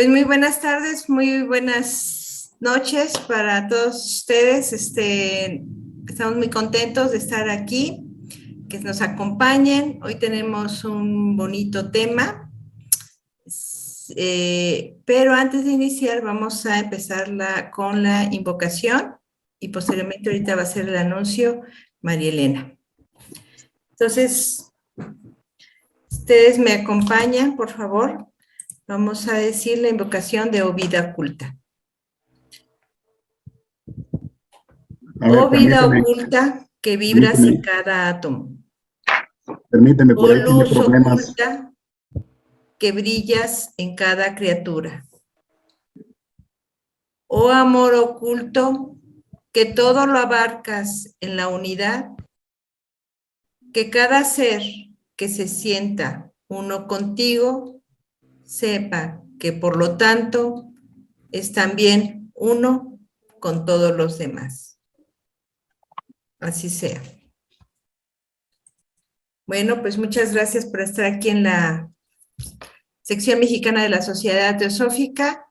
Pues muy buenas tardes, muy buenas noches para todos ustedes. Estamos muy contentos de estar aquí, que nos acompañen. Hoy tenemos un bonito tema, pero antes de iniciar vamos a empezar con la invocación y posteriormente ahorita va a ser el anuncio María Elena. Entonces, ustedes me acompañan, por favor. Vamos a decir la invocación de Oh Vida Oculta. Oh vida oculta que vibras en cada átomo. Permíteme, por Oh ahí tiene luz problemas. oculta que brillas en cada criatura. Oh amor oculto que todo lo abarcas en la unidad. Que cada ser que se sienta uno contigo sepa que por lo tanto es también uno con todos los demás. Así sea. Bueno, pues muchas gracias por estar aquí en la sección mexicana de la Sociedad Teosófica.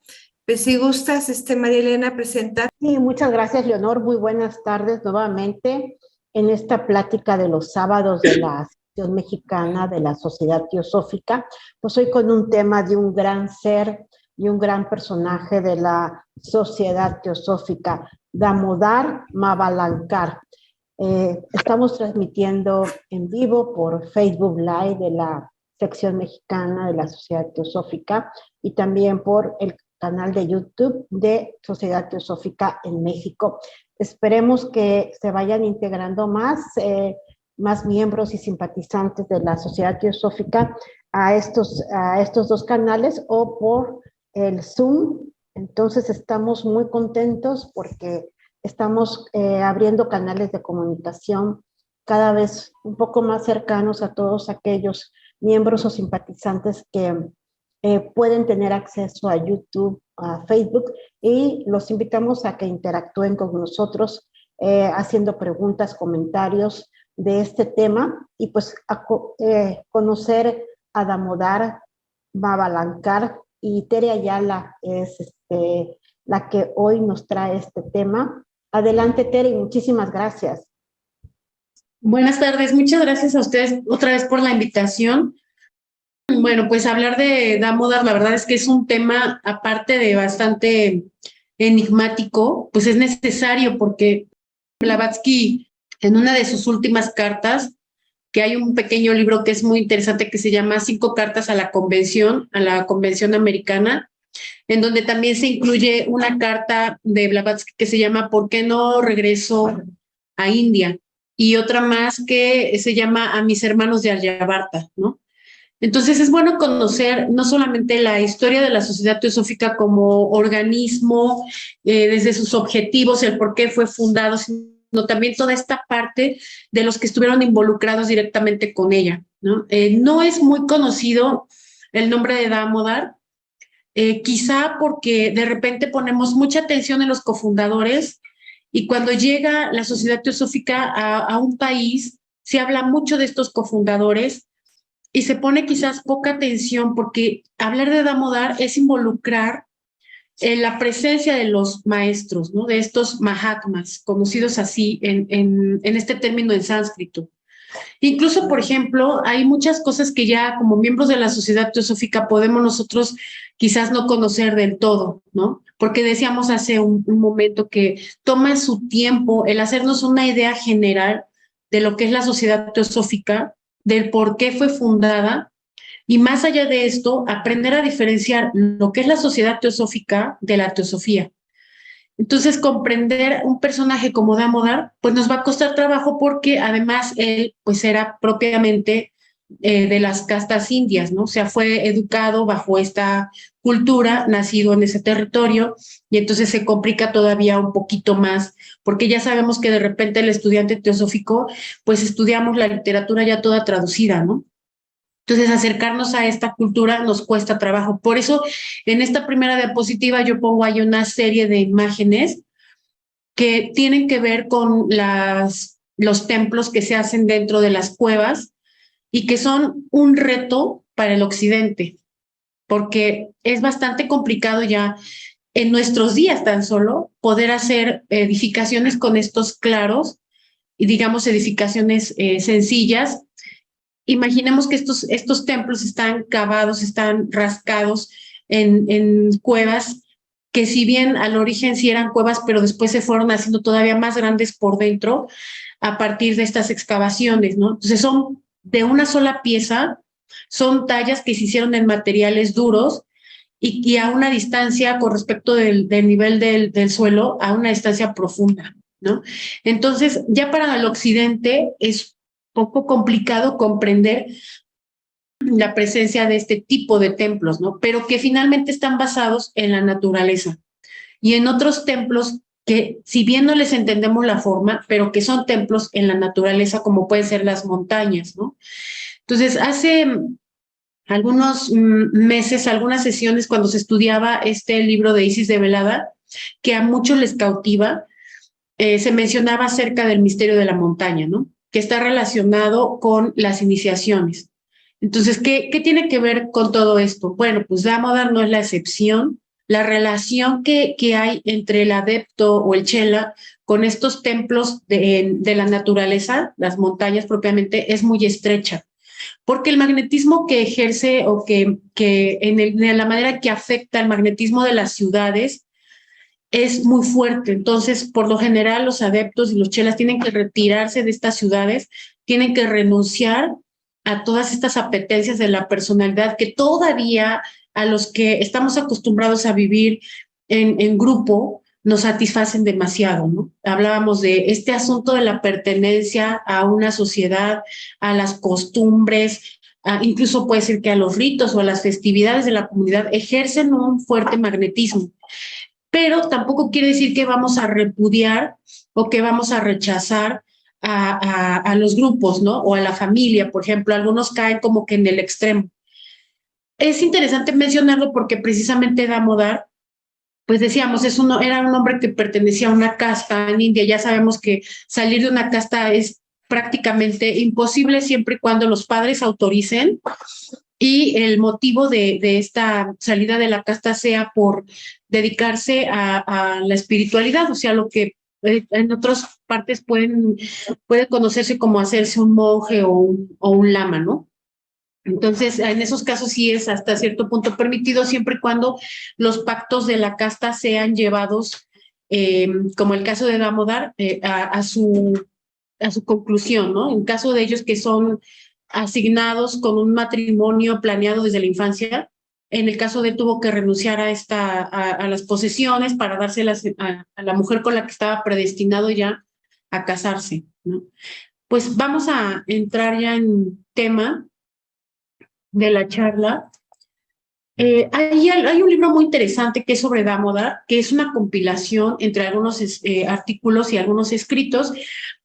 Pues si gustas, María Elena, presentar. Sí, muchas gracias, Leonor. Muy buenas tardes nuevamente en esta plática de los sábados de la sección mexicana de la Sociedad Teosófica. Pues hoy con un tema de un gran ser y un gran personaje de la Sociedad Teosófica, Damodar Mavalankar. Estamos transmitiendo en vivo por Facebook Live de la sección mexicana de la Sociedad Teosófica y también por el canal de YouTube de Sociedad Teosófica en México. Esperemos que se vayan integrando más miembros y simpatizantes de la Sociedad Teosófica a estos dos canales o por el Zoom. Entonces estamos muy contentos porque estamos abriendo canales de comunicación cada vez un poco más cercanos a todos aquellos miembros o simpatizantes que pueden tener acceso a YouTube, a Facebook, y los invitamos a que interactúen con nosotros haciendo preguntas, comentarios de este tema y pues conocer a Damodar Mavalankar, y Tere Ayala es la que hoy nos trae este tema. Adelante, Tere, y muchísimas gracias. Buenas tardes, muchas gracias a ustedes otra vez por la invitación. Bueno, pues hablar de Damodar, la verdad es que es un tema, aparte de bastante enigmático, pues es necesario porque Blavatsky, en una de sus últimas cartas, que hay un pequeño libro que es muy interesante que se llama 5 cartas a la convención americana, en donde también se incluye una carta de Blavatsky que se llama ¿Por qué no regreso a India? Y otra más que se llama A mis hermanos de Aryavarta, ¿no? Entonces es bueno conocer no solamente la historia de la Sociedad Teosófica como organismo, desde sus objetivos, el por qué fue fundado, sino también toda esta parte de los que estuvieron involucrados directamente con ella, ¿no? No es muy conocido el nombre de Damodar, quizá porque de repente ponemos mucha atención en los cofundadores y cuando llega la Sociedad Teosófica a un país, se habla mucho de estos cofundadores y se pone quizás poca atención porque hablar de Damodar es involucrar la presencia de los maestros, ¿no? De estos mahatmas, conocidos así en este término en sánscrito. Incluso, por ejemplo, hay muchas cosas que ya como miembros de la Sociedad Teosófica podemos nosotros quizás no conocer del todo, ¿no? Porque decíamos hace un momento que toma su tiempo el hacernos una idea general de lo que es la Sociedad Teosófica, del por qué fue fundada, y más allá de esto, aprender a diferenciar lo que es la Sociedad Teosófica de la teosofía. Entonces, comprender un personaje como Damodar, pues nos va a costar trabajo porque además él, pues era propiamente de las castas indias, ¿no? O sea, fue educado bajo esta cultura, nacido en ese territorio, y entonces se complica todavía un poquito más, porque ya sabemos que de repente el estudiante teosófico, pues estudiamos la literatura ya toda traducida, ¿no? Entonces, acercarnos a esta cultura nos cuesta trabajo. Por eso, en esta primera diapositiva yo pongo ahí una serie de imágenes que tienen que ver con los templos que se hacen dentro de las cuevas y que son un reto para el occidente. porque es bastante complicado ya en nuestros días tan solo poder hacer edificaciones con estos claros y digamos edificaciones sencillas. Imaginemos que estos templos están cavados, están rascados en cuevas que si bien al origen sí eran cuevas, pero después se fueron haciendo todavía más grandes por dentro a partir de estas excavaciones, ¿no? Entonces son de una sola pieza, son tallas que se hicieron en materiales duros y a una distancia con respecto del nivel del suelo, a una distancia profunda, ¿no? Entonces, ya para el occidente es poco complicado comprender la presencia de este tipo de templos, ¿no? Pero que finalmente están basados en la naturaleza. Y en otros templos que, si bien no les entendemos la forma, pero que son templos en la naturaleza, como pueden ser las montañas, ¿no? Entonces, hace algunos meses, algunas sesiones, cuando se estudiaba este libro de Isis de Velada, que a muchos les cautiva, se mencionaba acerca del misterio de la montaña, ¿no? Que está relacionado con las iniciaciones. Entonces, ¿qué tiene que ver con todo esto? Bueno, pues Damodar no es la excepción. La relación que hay entre el adepto o el chela con estos templos de la naturaleza, las montañas propiamente, es muy estrecha. Porque el magnetismo que ejerce o que en la manera que afecta el magnetismo de las ciudades es muy fuerte. Entonces, por lo general, los adeptos y los chelas tienen que retirarse de estas ciudades, tienen que renunciar a todas estas apetencias de la personalidad que todavía a los que estamos acostumbrados a vivir en grupo nos satisfacen demasiado, ¿no? Hablábamos de este asunto de la pertenencia a una sociedad, a las costumbres, incluso puede ser que a los ritos o a las festividades de la comunidad ejercen un fuerte magnetismo. Pero tampoco quiere decir que vamos a repudiar o que vamos a rechazar a los grupos, ¿no? O a la familia, por ejemplo, algunos caen como que en el extremo. Es interesante mencionarlo porque precisamente Damodar, pues decíamos, era un hombre que pertenecía a una casta en India. Ya sabemos que salir de una casta es prácticamente imposible siempre y cuando los padres autoricen y el motivo de esta salida de la casta sea por dedicarse a la espiritualidad, o sea, lo que en otras partes puede conocerse como hacerse un monje o un lama, ¿no? Entonces, en esos casos sí es hasta cierto punto permitido, siempre y cuando los pactos de la casta sean llevados, como el caso de Damodar, a su conclusión, ¿no? En caso de ellos que son asignados con un matrimonio planeado desde la infancia, en el caso de él tuvo que renunciar a las posesiones para dárselas a la mujer con la que estaba predestinado ya a casarse, ¿no? Pues vamos a entrar ya en tema de la charla. Hay un libro muy interesante que es sobre Damodar, que es una compilación entre algunos artículos y algunos escritos,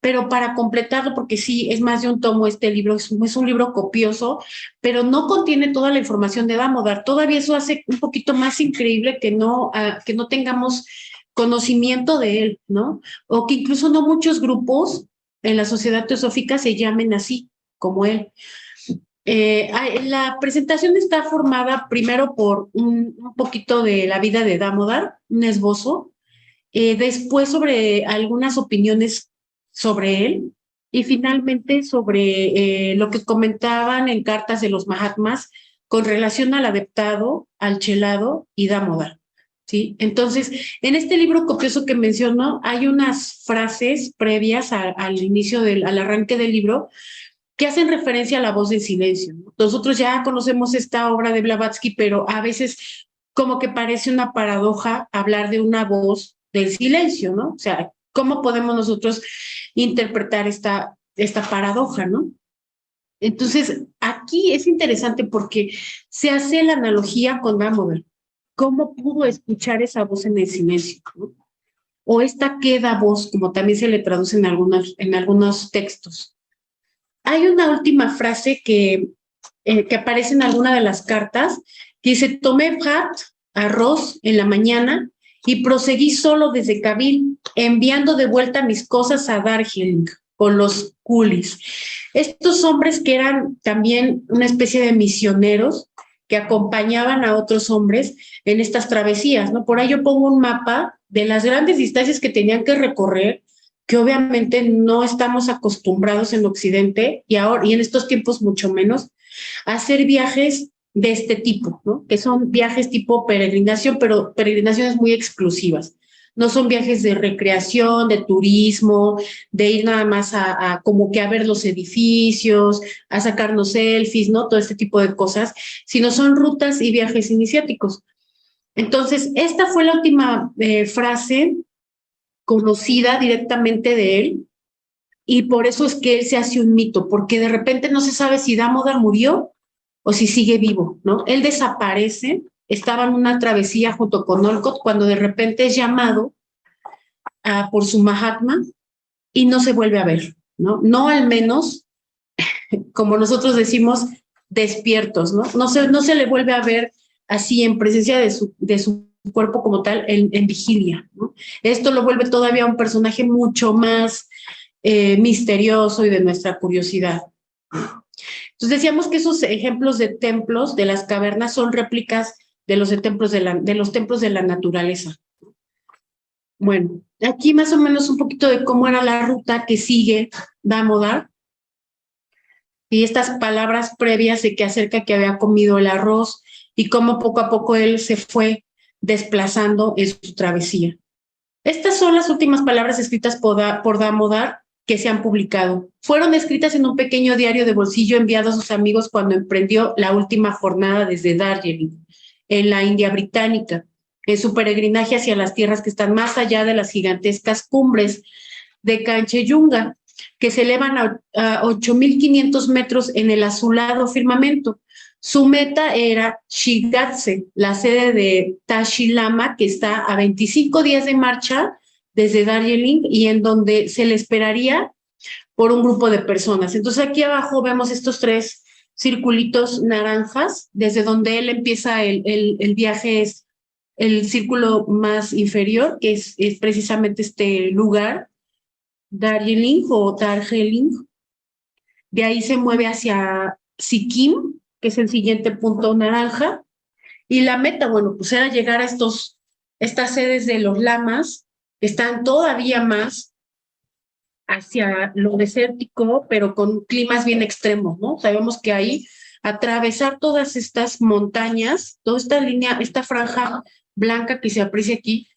pero para completarlo, porque sí, es más de un tomo este libro, es un libro copioso, pero no contiene toda la información de Damodar. Todavía eso hace un poquito más increíble que no tengamos conocimiento de él, ¿no? O que incluso no muchos grupos en la sociedad teosófica se llamen así, como él. La presentación está formada primero por un poquito de la vida de Damodar, un esbozo, después sobre algunas opiniones sobre él y finalmente sobre lo que comentaban en cartas de los Mahatmas con relación al adeptado, al chelado y Damodar, ¿sí? Entonces, en este libro copioso que menciono, hay unas frases previas al inicio al arranque del libro que hacen referencia a la voz del silencio, ¿no? Nosotros ya conocemos esta obra de Blavatsky, pero a veces como que parece una paradoja hablar de una voz del silencio, ¿no? O sea, ¿cómo podemos nosotros interpretar esta paradoja, ¿no? Entonces, aquí es interesante porque se hace la analogía con Damodar. ¿Cómo pudo escuchar esa voz en el silencio, ¿no? O esta queda voz, como también se le traduce en algunos textos. Hay una última frase que aparece en alguna de las cartas, que dice, tomé bhat, arroz, en la mañana y proseguí solo desde Kabil, enviando de vuelta mis cosas a Darjeeling con los coolies. Estos hombres que eran también una especie de misioneros, que acompañaban a otros hombres en estas travesías, ¿no? Por ahí yo pongo un mapa de las grandes distancias que tenían que recorrer, que obviamente no estamos acostumbrados en Occidente y ahora, y en estos tiempos mucho menos, a hacer viajes de este tipo, ¿no? Que son viajes tipo peregrinación, pero peregrinaciones muy exclusivas. No son viajes de recreación, de turismo, de ir nada más a como que a ver los edificios, a sacarnos selfies, ¿no? Todo este tipo de cosas, sino son rutas y viajes iniciáticos. Entonces, esta fue la última frase conocida directamente de él, y por eso es que él se hace un mito, porque de repente no se sabe si Damodar murió o si sigue vivo, ¿no? Él desaparece, estaba en una travesía junto con Olcott cuando de repente es llamado por su Mahatma y no se vuelve a ver, ¿no? No al menos, como nosotros decimos, despiertos, ¿no? No se le vuelve a ver así en presencia de su cuerpo como tal en vigilia, ¿no? Esto lo vuelve todavía un personaje mucho más misterioso y de nuestra curiosidad. Entonces decíamos que esos ejemplos de templos de las cavernas son réplicas de los templos de la naturaleza. Bueno, aquí más o menos un poquito de cómo era la ruta que sigue Damodar y estas palabras previas de que acerca que había comido el arroz y cómo poco a poco él se fue desplazando en su travesía. Estas son las últimas palabras escritas por Damodar que se han publicado. Fueron escritas en un pequeño diario de bolsillo enviado a sus amigos cuando emprendió la última jornada desde Darjeeling, en la India británica, en su peregrinaje hacia las tierras que están más allá de las gigantescas cumbres de Canchenjunga, que se elevan a 8.500 metros en el azulado firmamento. Su meta era Shigatse, la sede de Tashi Lama, que está a 25 días de marcha desde Darjeeling y en donde se le esperaría por un grupo de personas. Entonces aquí abajo vemos estos 3 circulitos naranjas, desde donde él empieza el viaje, es el círculo más inferior, que es precisamente este lugar, Darjeeling o Darjeeling. De ahí se mueve hacia Sikkim, que es el siguiente punto naranja, y la meta, bueno, pues era llegar a estas sedes de los lamas, que están todavía más hacia lo desértico, pero con climas bien extremos, ¿no? Sabemos que ahí atravesar todas estas montañas, toda esta línea, esta franja blanca que se aprecia aquí,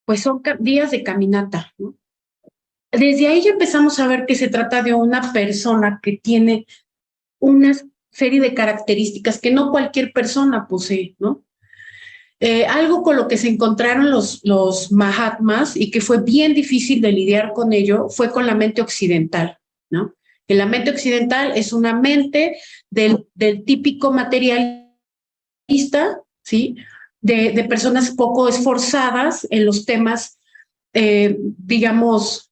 pues son días de caminata, ¿no? Desde ahí ya empezamos a ver que se trata de una persona que tiene una serie de características que no cualquier persona posee, ¿no? Algo con lo que se encontraron los Mahatmas y que fue bien difícil de lidiar con ello fue con la mente occidental, ¿no? Que la mente occidental es una mente del típico materialista, ¿sí? De personas poco esforzadas en los temas, digamos,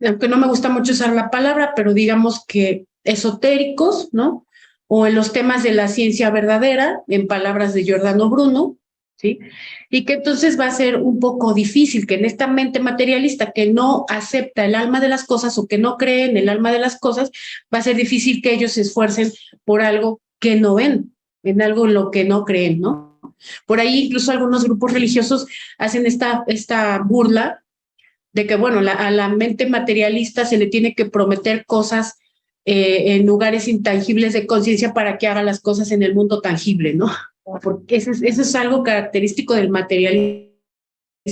aunque no me gusta mucho usar la palabra, pero digamos que esotéricos, ¿no? O en los temas de la ciencia verdadera, en palabras de Giordano Bruno, ¿sí? Y que entonces va a ser un poco difícil que en esta mente materialista que no acepta el alma de las cosas o que no cree en el alma de las cosas, va a ser difícil que ellos se esfuercen por algo que no ven, en algo en lo que no creen, ¿no? Por ahí incluso algunos grupos religiosos hacen esta burla de que, bueno, a la mente materialista se le tiene que prometer cosas en lugares intangibles de conciencia para que haga las cosas en el mundo tangible, ¿no? Porque eso es algo característico del materialista,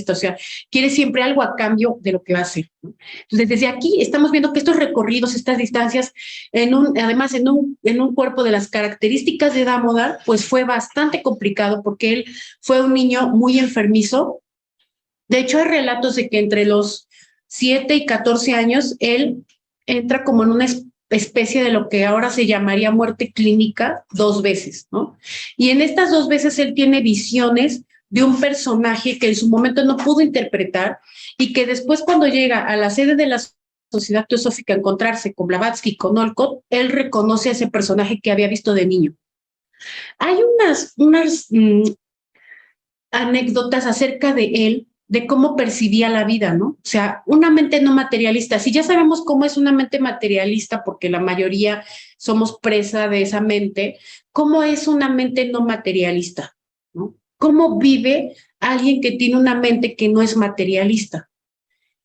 o sea, quiere siempre algo a cambio de lo que va a hacer, ¿no? Entonces, desde aquí estamos viendo que estos recorridos, estas distancias, además en un cuerpo de las características de Damodar, pues fue bastante complicado porque él fue un niño muy enfermizo. De hecho, hay relatos de que entre los 7 y 14 años, él entra como en una especie de lo que ahora se llamaría muerte clínica 2 veces, ¿no? Y en estas 2 veces él tiene visiones de un personaje que en su momento no pudo interpretar y que después cuando llega a la sede de la Sociedad Teosófica a encontrarse con Blavatsky y con Olcott, él reconoce a ese personaje que había visto de niño. Hay unas anécdotas acerca de él, de cómo percibía la vida, ¿no? O sea, una mente no materialista. Si ya sabemos cómo es una mente materialista, porque la mayoría somos presa de esa mente, ¿cómo es una mente no materialista? ¿No? ¿Cómo vive alguien que tiene una mente que no es materialista?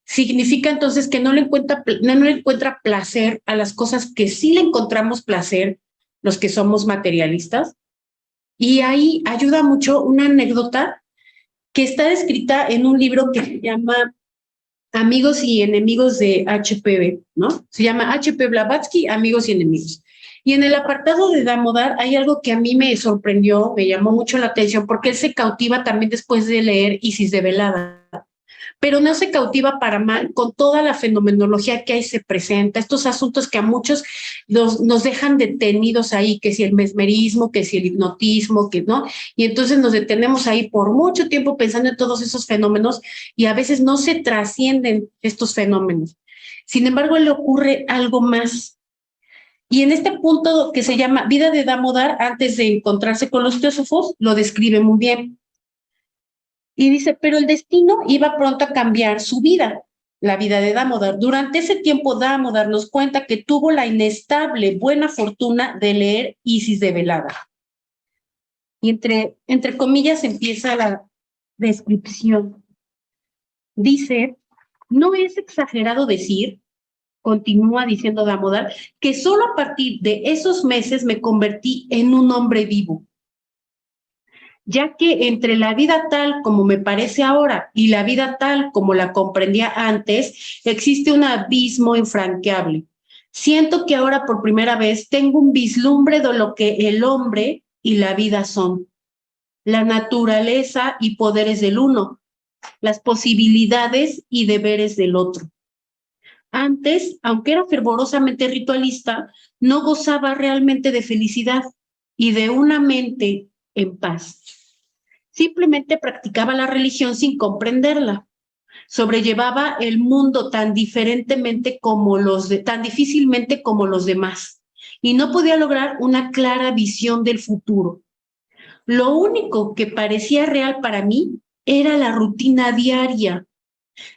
Significa entonces que no le encuentra placer a las cosas que sí le encontramos placer, los que somos materialistas. Y ahí ayuda mucho una anécdota que está descrita en un libro que se llama Amigos y Enemigos de H.P., ¿no? Se llama H.P. Blavatsky, Amigos y Enemigos. Y en el apartado de Damodar hay algo que a mí me sorprendió, me llamó mucho la atención, porque él se cautiva también después de leer Isis de Velada, pero no se cautiva para mal con toda la fenomenología que ahí se presenta, estos asuntos que a muchos nos dejan detenidos ahí, que si el mesmerismo, que si el hipnotismo, que no, y entonces nos detenemos ahí por mucho tiempo pensando en todos esos fenómenos y a veces no se trascienden estos fenómenos. Sin embargo, le ocurre algo más. Y en este punto que se llama Vida de Damodar, antes de encontrarse con los teósofos, lo describe muy bien. Y dice, pero el destino iba pronto a cambiar su vida, la vida de Damodar. Durante ese tiempo, Damodar nos cuenta que tuvo la inestable buena fortuna de leer Isis de Velada. Y entre comillas empieza la descripción. Dice, no es exagerado decir, continúa diciendo Damodar, que solo a partir de esos meses me convertí en un hombre vivo, ya que entre la vida tal como me parece ahora y la vida tal como la comprendía antes, existe un abismo infranqueable. Siento que ahora por primera vez tengo un vislumbre de lo que el hombre y la vida son, la naturaleza y poderes del uno, las posibilidades y deberes del otro. Antes, aunque era fervorosamente ritualista, no gozaba realmente de felicidad y de una mente en paz. Simplemente practicaba la religión sin comprenderla. Sobrellevaba el mundo tan difícilmente como los demás y no podía lograr una clara visión del futuro. Lo único que parecía real para mí era la rutina diaria.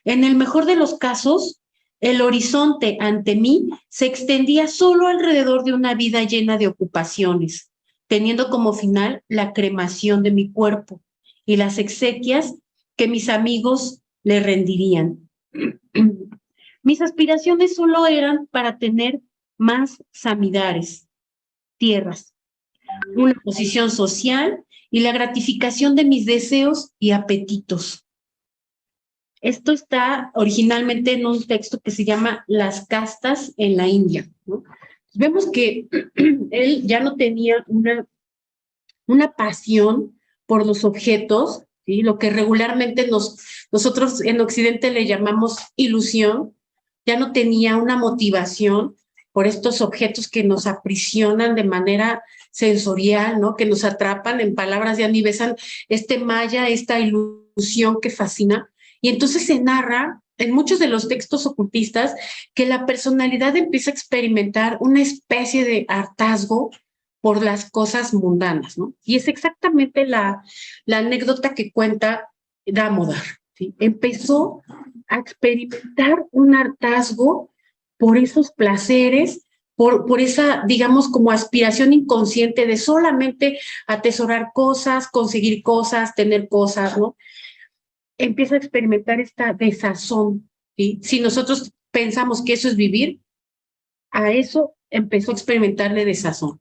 En el mejor de los casos, el horizonte ante mí se extendía solo alrededor de una vida llena de ocupaciones, teniendo como final la cremación de mi cuerpo y las exequias que mis amigos le rendirían. Mis aspiraciones solo eran para tener más samidares, tierras, una posición social y la gratificación de mis deseos y apetitos. Esto está originalmente en un texto que se llama Las castas en la India, ¿no? Vemos que él ya no tenía una pasión por los objetos, ¿sí? Lo que regularmente nosotros en Occidente le llamamos ilusión, ya no tenía una motivación por estos objetos que nos aprisionan de manera sensorial, ¿no? Que nos atrapan, en palabras de Annie Besant, maya, esta ilusión que fascina. Y entonces se narra en muchos de los textos ocultistas que la personalidad empieza a experimentar una especie de hartazgo por las cosas mundanas, ¿no? Y es exactamente la anécdota que cuenta Damodar, ¿sí? Empezó a experimentar un hartazgo por esos placeres, por esa, digamos, como aspiración inconsciente de solamente atesorar cosas, conseguir cosas, tener cosas, ¿no? Empieza a experimentar esta desazón, ¿sí? Si nosotros pensamos que eso es vivir, a eso empezó a experimentarle desazón.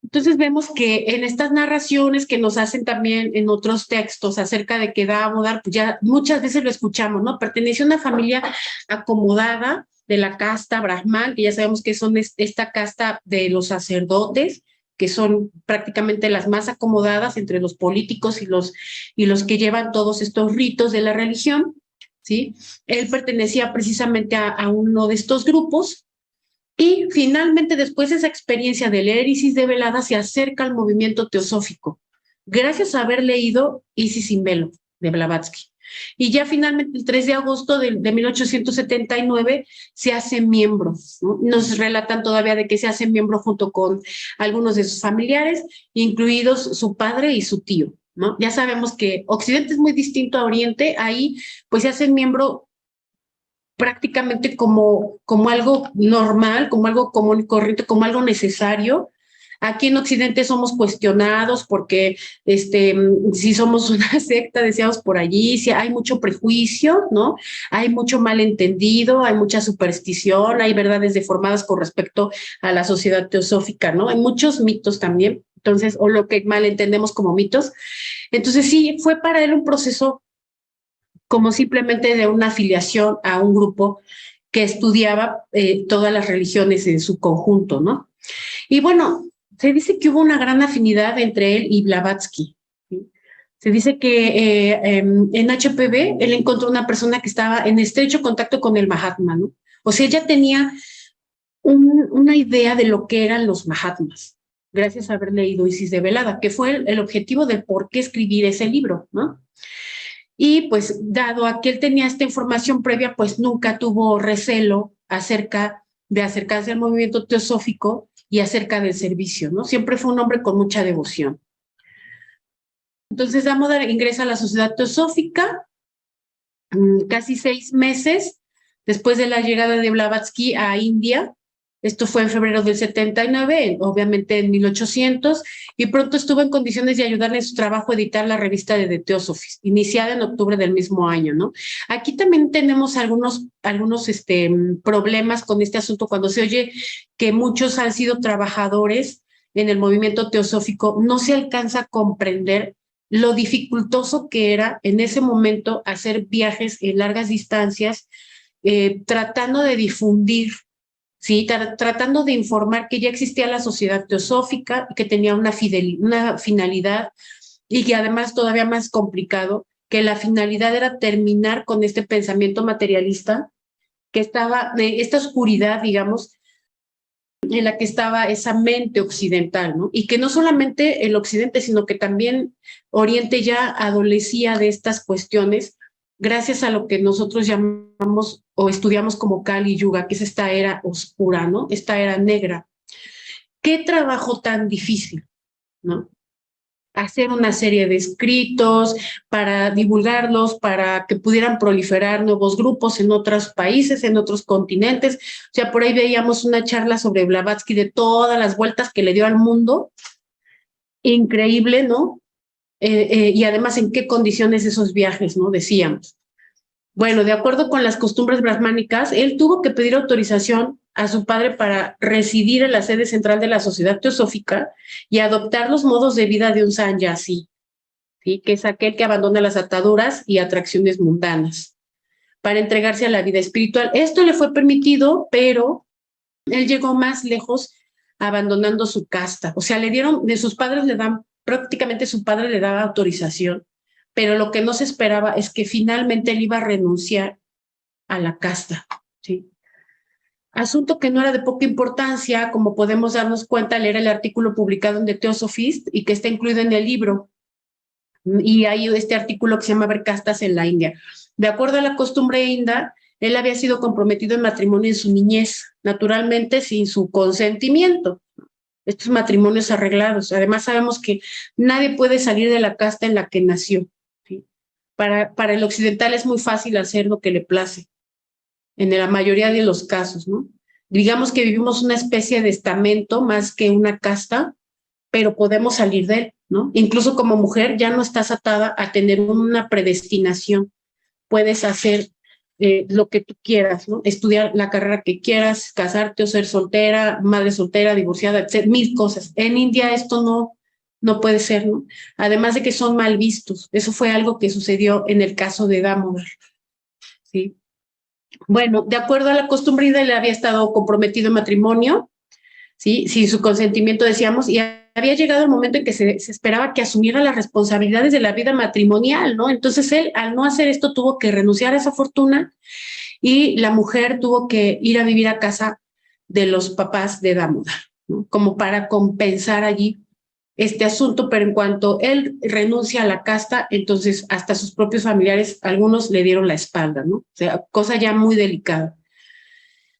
Entonces vemos que en estas narraciones que nos hacen también en otros textos acerca de que Damodar, pues ya muchas veces lo escuchamos, ¿no? Pertenece a una familia acomodada de la casta Brahman, que ya sabemos que son esta casta de los sacerdotes, que son prácticamente las más acomodadas entre los políticos y los que llevan todos estos ritos de la religión, ¿sí? Él pertenecía precisamente a uno de estos grupos. Y finalmente, después de esa experiencia de leer Isis de Velada, se acerca al movimiento teosófico, gracias a haber leído Isis sin velo, de Blavatsky. Y ya finalmente, el 3 de agosto de 1879, se hace miembro, ¿no? Nos relatan todavía de que se hace miembro junto con algunos de sus familiares, incluidos su padre y su tío, ¿no? Ya sabemos que Occidente es muy distinto a Oriente, ahí pues se hacen miembro prácticamente como algo normal, como algo común y corriente, como algo necesario. Aquí en Occidente somos cuestionados porque si somos una secta, decíamos por allí, si hay mucho prejuicio, ¿no? Hay mucho malentendido, hay mucha superstición, hay verdades deformadas con respecto a la sociedad teosófica, ¿no? Hay muchos mitos también, entonces, o lo que malentendemos como mitos. Entonces sí, fue para él un proceso como simplemente de una afiliación a un grupo que estudiaba todas las religiones en su conjunto, ¿no? Y bueno, se dice que hubo una gran afinidad entre él y Blavatsky, ¿sí? Se dice que en HPV él encontró una persona que estaba en estrecho contacto con el Mahatma, ¿no? O sea, ella tenía una idea de lo que eran los Mahatmas, gracias a haber leído Isis de Velada, que fue el objetivo de por qué escribir ese libro, ¿no? Y pues dado a que él tenía esta información previa, pues nunca tuvo recelo acerca de acercarse al movimiento teosófico y acerca del servicio, ¿no? Siempre fue un hombre con mucha devoción. Entonces Damodar ingresa a la Sociedad Teosófica casi 6 meses después de la llegada de Blavatsky a India. Esto fue en febrero del 79, obviamente en 1800, y pronto estuvo en condiciones de ayudarle en su trabajo a editar la revista de The Theosophists, iniciada en octubre del mismo año, ¿no? Aquí también tenemos algunos problemas con este asunto cuando se oye que muchos han sido trabajadores en el movimiento teosófico, no se alcanza a comprender lo dificultoso que era en ese momento hacer viajes en largas distancias, tratando de difundir, ¿sí? Tratando de informar que ya existía la sociedad teosófica, que tenía una finalidad y que además todavía más complicado, que la finalidad era terminar con este pensamiento materialista, que estaba, esta oscuridad, digamos, en la que estaba esa mente occidental, ¿no? Y que no solamente el occidente, sino que también Oriente ya adolecía de estas cuestiones gracias a lo que nosotros llamamos o estudiamos como Kali Yuga, que es esta era oscura, ¿no? Esta era negra. ¿Qué trabajo tan difícil, ¿no? Hacer una serie de escritos para divulgarlos, para que pudieran proliferar nuevos grupos en otros países, en otros continentes. O sea, por ahí veíamos una charla sobre Blavatsky de todas las vueltas que le dio al mundo. Increíble, ¿no? Y además en qué condiciones esos viajes, ¿no? Decíamos. Bueno, de acuerdo con las costumbres brahmánicas, él tuvo que pedir autorización a su padre para residir en la sede central de la Sociedad Teosófica y adoptar los modos de vida de un sannyasi, ¿sí? Que es aquel que abandona las ataduras y atracciones mundanas para entregarse a la vida espiritual. Esto le fue permitido, pero él llegó más lejos abandonando su casta. O sea, le dieron, de sus padres le dan, prácticamente su padre le daba autorización, pero lo que no se esperaba es que finalmente él iba a renunciar a la casta, ¿sí? Asunto que no era de poca importancia, como podemos darnos cuenta al leer el artículo publicado en The Theosophist y que está incluido en el libro. Y hay este artículo que se llama Ver castas en la India. De acuerdo a la costumbre india, él había sido comprometido en matrimonio en su niñez, naturalmente sin su consentimiento. Estos matrimonios arreglados. Además sabemos que nadie puede salir de la casta en la que nació, ¿sí? Para el occidental es muy fácil hacer lo que le place, en la mayoría de los casos, ¿no? Digamos que vivimos una especie de estamento más que una casta, pero podemos salir de él, ¿no? Incluso como mujer ya no estás atada a tener una predestinación. Puedes hacer lo que tú quieras, ¿no? Estudiar la carrera que quieras, casarte o ser soltera, madre soltera, divorciada, etc. Mil cosas. En India esto no puede ser, ¿no? Además de que son mal vistos. Eso fue algo que sucedió en el caso de Damodar, ¿sí? Bueno, de acuerdo a la costumbre, él había estado comprometido en matrimonio, ¿sí? Sin su consentimiento, decíamos, y había llegado el momento en que se esperaba que asumiera las responsabilidades de la vida matrimonial, ¿no? Entonces él, al no hacer esto, tuvo que renunciar a esa fortuna y la mujer tuvo que ir a vivir a casa de los papás de Damodar, ¿no? Como para compensar allí este asunto, pero en cuanto él renuncia a la casta, entonces hasta sus propios familiares, algunos le dieron la espalda, ¿no? O sea, cosa ya muy delicada.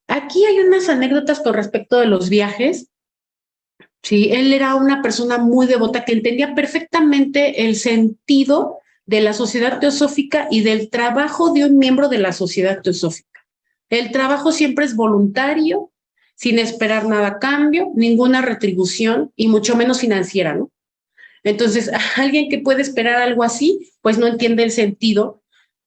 Aquí hay unas anécdotas con respecto de los viajes. ¿sí? Él era una persona muy devota que entendía perfectamente el sentido de la sociedad teosófica y del trabajo de un miembro de la sociedad teosófica. El trabajo siempre es voluntario, sin esperar nada a cambio, ninguna retribución y mucho menos financiera, ¿no? Entonces, alguien que puede esperar algo así, pues no entiende el sentido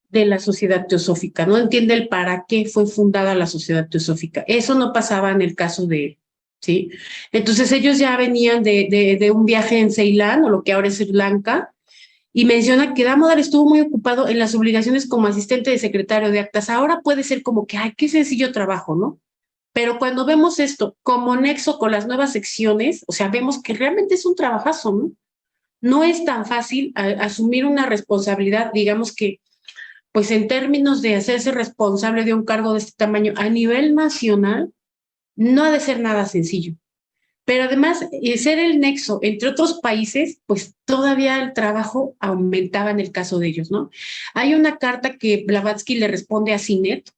de la sociedad teosófica, no entiende el para qué fue fundada la sociedad teosófica. Eso no pasaba en el caso de él, ¿sí? Entonces, ellos ya venían de un viaje en Ceilán, o lo que ahora es Sri Lanka, y menciona que Damodar estuvo muy ocupado en las obligaciones como asistente de secretario de actas. Ahora puede ser como que, ay, qué sencillo trabajo, ¿no? Pero cuando vemos esto como nexo con las nuevas secciones, o sea, vemos que realmente es un trabajazo, ¿no? No es tan fácil asumir una responsabilidad, digamos que, pues en términos de hacerse responsable de un cargo de este tamaño a nivel nacional, no ha de ser nada sencillo. Pero además, ser el nexo entre otros países, pues todavía el trabajo aumentaba en el caso de ellos, ¿no? Hay una carta que Blavatsky le responde a Sinet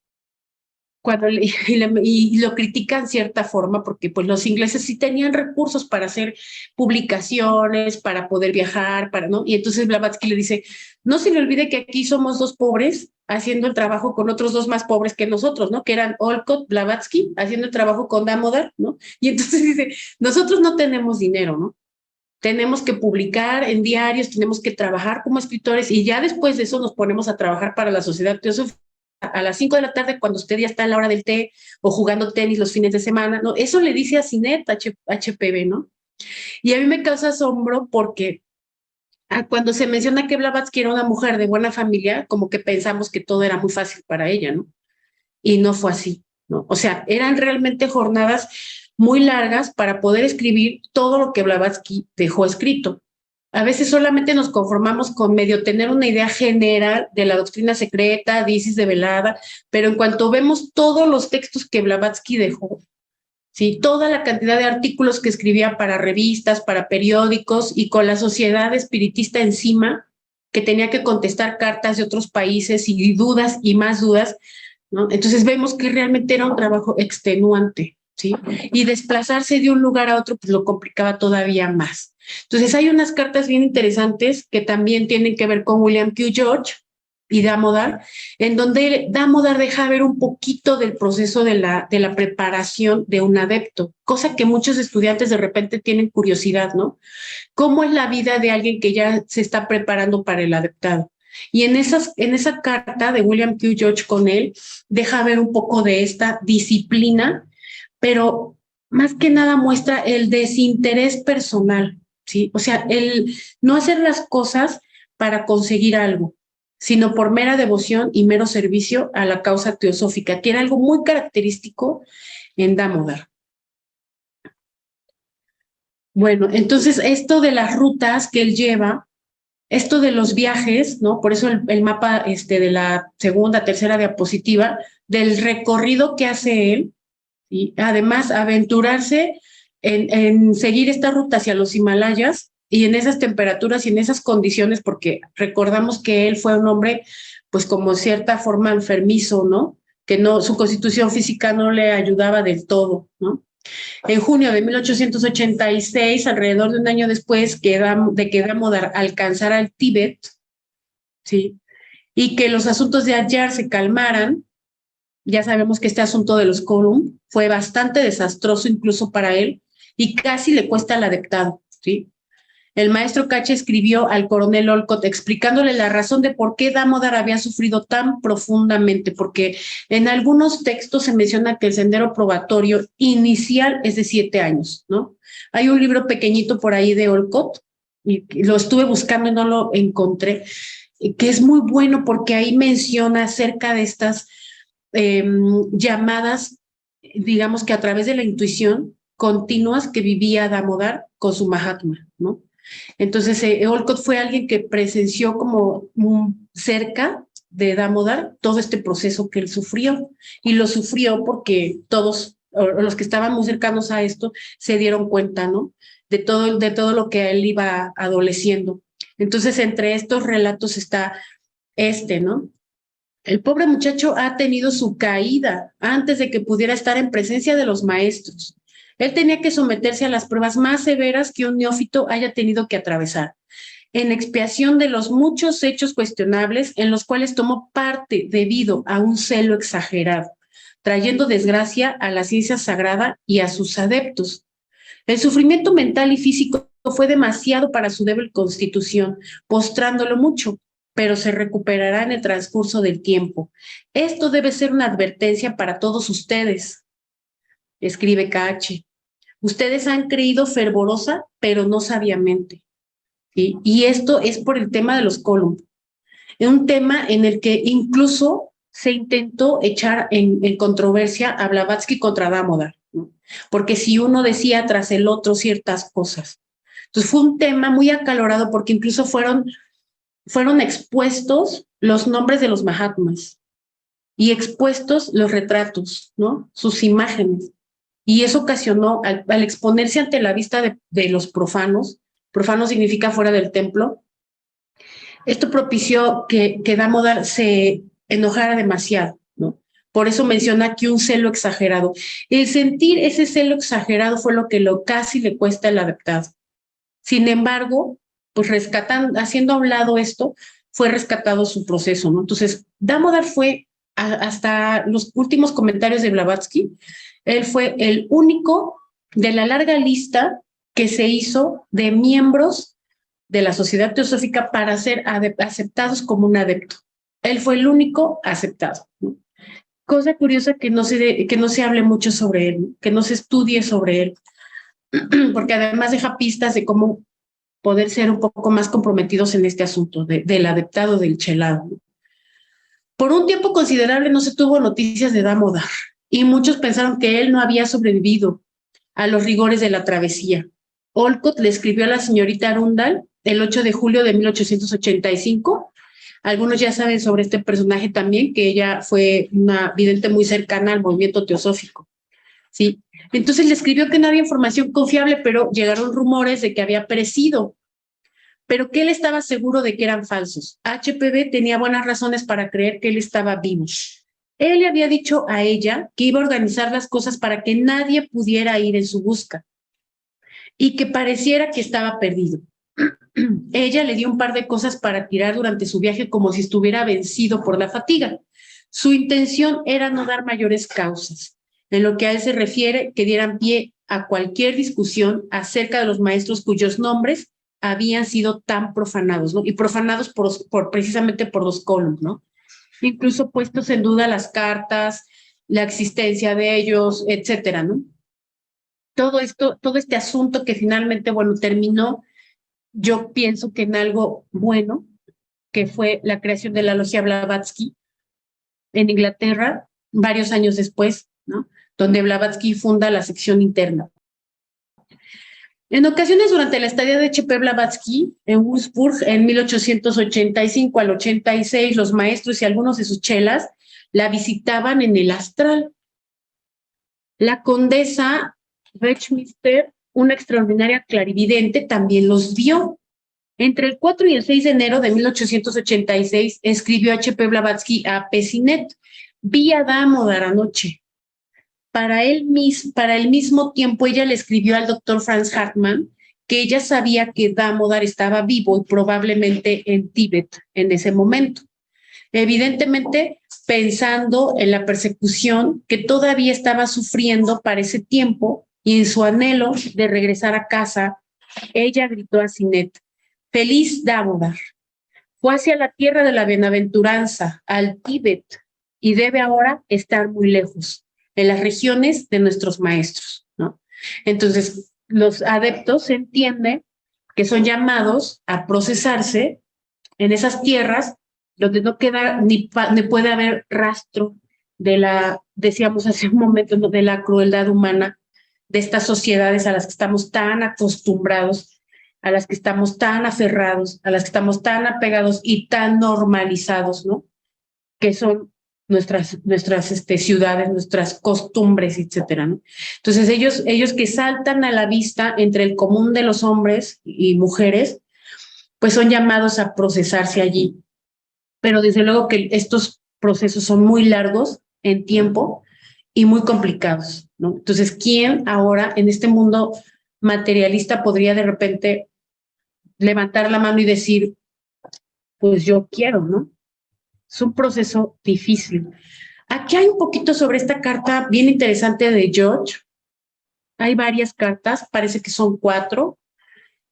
cuando y lo critica en cierta forma porque pues los ingleses sí tenían recursos para hacer publicaciones, para poder viajar, para, ¿no? Y entonces Blavatsky le dice, no se le olvide que aquí somos dos pobres haciendo el trabajo con otros dos más pobres que nosotros, ¿no? Que eran Olcott, Blavatsky, haciendo el trabajo con Damodar, ¿no? Y entonces dice, nosotros no tenemos dinero, ¿no? Tenemos que publicar en diarios, tenemos que trabajar como escritores y ya después de eso nos ponemos a trabajar para la sociedad teosófica a las 5 de la tarde cuando usted ya está en la hora del té o jugando tenis los fines de semana, ¿no? Eso le dice a Sinet, HPV, ¿no? Y a mí me causa asombro porque cuando se menciona que Blavatsky era una mujer de buena familia, como que pensamos que todo era muy fácil para ella, ¿no? Y no fue así, ¿no? O sea, eran realmente jornadas muy largas para poder escribir todo lo que Blavatsky dejó escrito. A veces solamente nos conformamos con medio tener una idea general de la doctrina secreta, disis de velada, pero en cuanto vemos todos los textos que Blavatsky dejó, ¿sí? Toda la cantidad de artículos que escribía para revistas, para periódicos y con la sociedad espiritista encima, que tenía que contestar cartas de otros países y dudas y más dudas, ¿no? Entonces vemos que realmente era un trabajo extenuante, ¿sí? Y desplazarse de un lugar a otro pues lo complicaba todavía más. Entonces hay unas cartas bien interesantes que también tienen que ver con William Q. George y Damodar, en donde Damodar deja ver un poquito del proceso de la preparación de un adepto, cosa que muchos estudiantes de repente tienen curiosidad, ¿no? ¿Cómo es la vida de alguien que ya se está preparando para el adeptado? Y en esa carta de William Q. George con él, deja ver un poco de esta disciplina, pero más que nada muestra el desinterés personal, ¿sí? O sea, el no hacer las cosas para conseguir algo, sino por mera devoción y mero servicio a la causa teosófica, que era algo muy característico en Damodar. Bueno, entonces esto de las rutas que él lleva, esto de los viajes, ¿no? Por eso el mapa de la segunda, tercera diapositiva, del recorrido que hace él, y además aventurarse en seguir esta ruta hacia los Himalayas y en esas temperaturas y en esas condiciones, porque recordamos que él fue un hombre, pues como cierta forma enfermizo, ¿no? Que no, su constitución física no le ayudaba del todo, ¿no? En junio de 1886, alrededor de un año después de que Damodar alcanzara el Tíbet, ¿sí? Y que los asuntos de Adyar se calmaran, ya sabemos que este asunto de los Kolum fue bastante desastroso incluso para él y casi le cuesta el adeptado, ¿sí? El maestro Cache escribió al coronel Olcott explicándole la razón de por qué Damodar había sufrido tan profundamente, porque en algunos textos se menciona que el sendero probatorio inicial es de 7 años, ¿no? Hay un libro pequeñito por ahí de Olcott, y lo estuve buscando y no lo encontré, que es muy bueno porque ahí menciona acerca de estas llamadas, digamos que a través de la intuición continuas que vivía Damodar con su Mahatma, ¿no? Entonces, Olcott fue alguien que presenció como cerca de Damodar todo este proceso que él sufrió, y lo sufrió porque todos los que estaban muy cercanos a esto se dieron cuenta, ¿no? De todo lo que él iba adoleciendo. Entonces, entre estos relatos está ¿no? El pobre muchacho ha tenido su caída antes de que pudiera estar en presencia de los maestros. Él tenía que someterse a las pruebas más severas que un neófito haya tenido que atravesar, en expiación de los muchos hechos cuestionables en los cuales tomó parte debido a un celo exagerado, trayendo desgracia a la ciencia sagrada y a sus adeptos. El sufrimiento mental y físico fue demasiado para su débil constitución, postrándolo mucho, pero se recuperará en el transcurso del tiempo. Esto debe ser una advertencia para todos ustedes, escribe KH. Ustedes han creído fervorosa, pero no sabiamente. ¿Sí? Y esto es por el tema de los Column. Es un tema en el que incluso se intentó echar en controversia a Blavatsky contra Damodar, ¿no? Porque si uno decía tras el otro ciertas cosas. Entonces fue un tema muy acalorado porque incluso fueron expuestos los nombres de los Mahatmas y expuestos los retratos, ¿no? Sus imágenes. Y eso ocasionó, al exponerse ante la vista de los profanos significa fuera del templo, esto propició que Damodar se enojara demasiado, ¿no? Por eso menciona aquí un celo exagerado. El sentir ese celo exagerado fue lo que casi le cuesta el adeptado. Sin embargo, pues haciendo a un lado esto, fue rescatado su proceso, ¿no? Entonces, Damodar fue, hasta los últimos comentarios de Blavatsky, él fue el único de la larga lista que se hizo de miembros de la Sociedad Teosófica para ser aceptados como un adepto. Él fue el único aceptado, ¿no? Cosa curiosa que no se hable mucho sobre él, que no se estudie sobre él, porque además deja pistas de cómo poder ser un poco más comprometidos en este asunto del adeptado del chelado, ¿no? Por un tiempo considerable no se tuvo noticias de Damodar y muchos pensaron que él no había sobrevivido a los rigores de la travesía. Olcott le escribió a la señorita Arundel el 8 de julio de 1885. Algunos ya saben sobre este personaje también, que ella fue una vidente muy cercana al movimiento teosófico, ¿sí? Entonces le escribió que no había información confiable, pero llegaron rumores de que había perecido, pero que él estaba seguro de que eran falsos. HPB tenía buenas razones para creer que él estaba vivo. Él le había dicho a ella que iba a organizar las cosas para que nadie pudiera ir en su busca y que pareciera que estaba perdido. Ella le dio un par de cosas para tirar durante su viaje como si estuviera vencido por la fatiga. Su intención era no dar mayores causas. En lo que a él se refiere, que dieran pie a cualquier discusión acerca de los maestros cuyos nombres habían sido tan profanados, ¿no? Y profanados precisamente por los Column, ¿no? Incluso puestos en duda las cartas, la existencia de ellos, etcétera, ¿no? Todo este asunto que finalmente, bueno, terminó, yo pienso que en algo bueno, que fue la creación de la Logia Blavatsky en Inglaterra, varios años después, ¿no? Donde Blavatsky funda la sección interna. En ocasiones, durante la estadía de H.P. Blavatsky en Würzburg, en 1885 al 86, los maestros y algunos de sus chelas la visitaban en el astral. La condesa Rechmister, una extraordinaria clarividente, también los vio. Entre el 4 y el 6 de enero de 1886 escribió H.P. Blavatsky a Pessinet: vi a Damodar anoche. Para el mismo tiempo ella le escribió al doctor Franz Hartmann que ella sabía que Damodar estaba vivo y probablemente en Tíbet en ese momento. Evidentemente pensando en la persecución que todavía estaba sufriendo para ese tiempo y en su anhelo de regresar a casa, ella gritó a Sinet: feliz Damodar. Fue hacia la tierra de la bienaventuranza, al Tíbet, y debe ahora estar muy lejos, en las regiones de nuestros maestros, ¿no? Entonces, los adeptos se entiende que son llamados a procesarse en esas tierras donde no queda ni puede haber rastro de decíamos hace un momento, ¿no?, de la crueldad humana de estas sociedades a las que estamos tan acostumbrados, a las que estamos tan aferrados, a las que estamos tan apegados y tan normalizados, ¿no? Que son nuestras ciudades, nuestras costumbres, etcétera, ¿no? Entonces ellos que saltan a la vista entre el común de los hombres y mujeres, pues son llamados a procesarse allí. Pero desde luego que estos procesos son muy largos en tiempo y muy complicados, ¿no? Entonces, ¿quién ahora en este mundo materialista podría de repente levantar la mano y decir, pues yo quiero, ¿no? Es un proceso difícil. Aquí hay un poquito sobre esta carta bien interesante de George. Hay varias cartas, parece que son 4,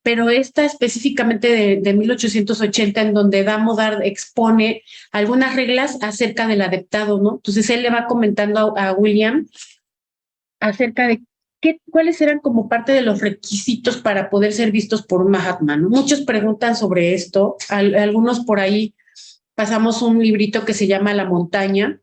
pero esta específicamente de 1880, en donde Damodar expone algunas reglas acerca del adeptado, ¿no? Entonces él le va comentando a William acerca de cuáles eran como parte de los requisitos para poder ser vistos por un Mahatma, ¿no? Muchos preguntan sobre esto, algunos por ahí pasamos un librito que se llama La montaña,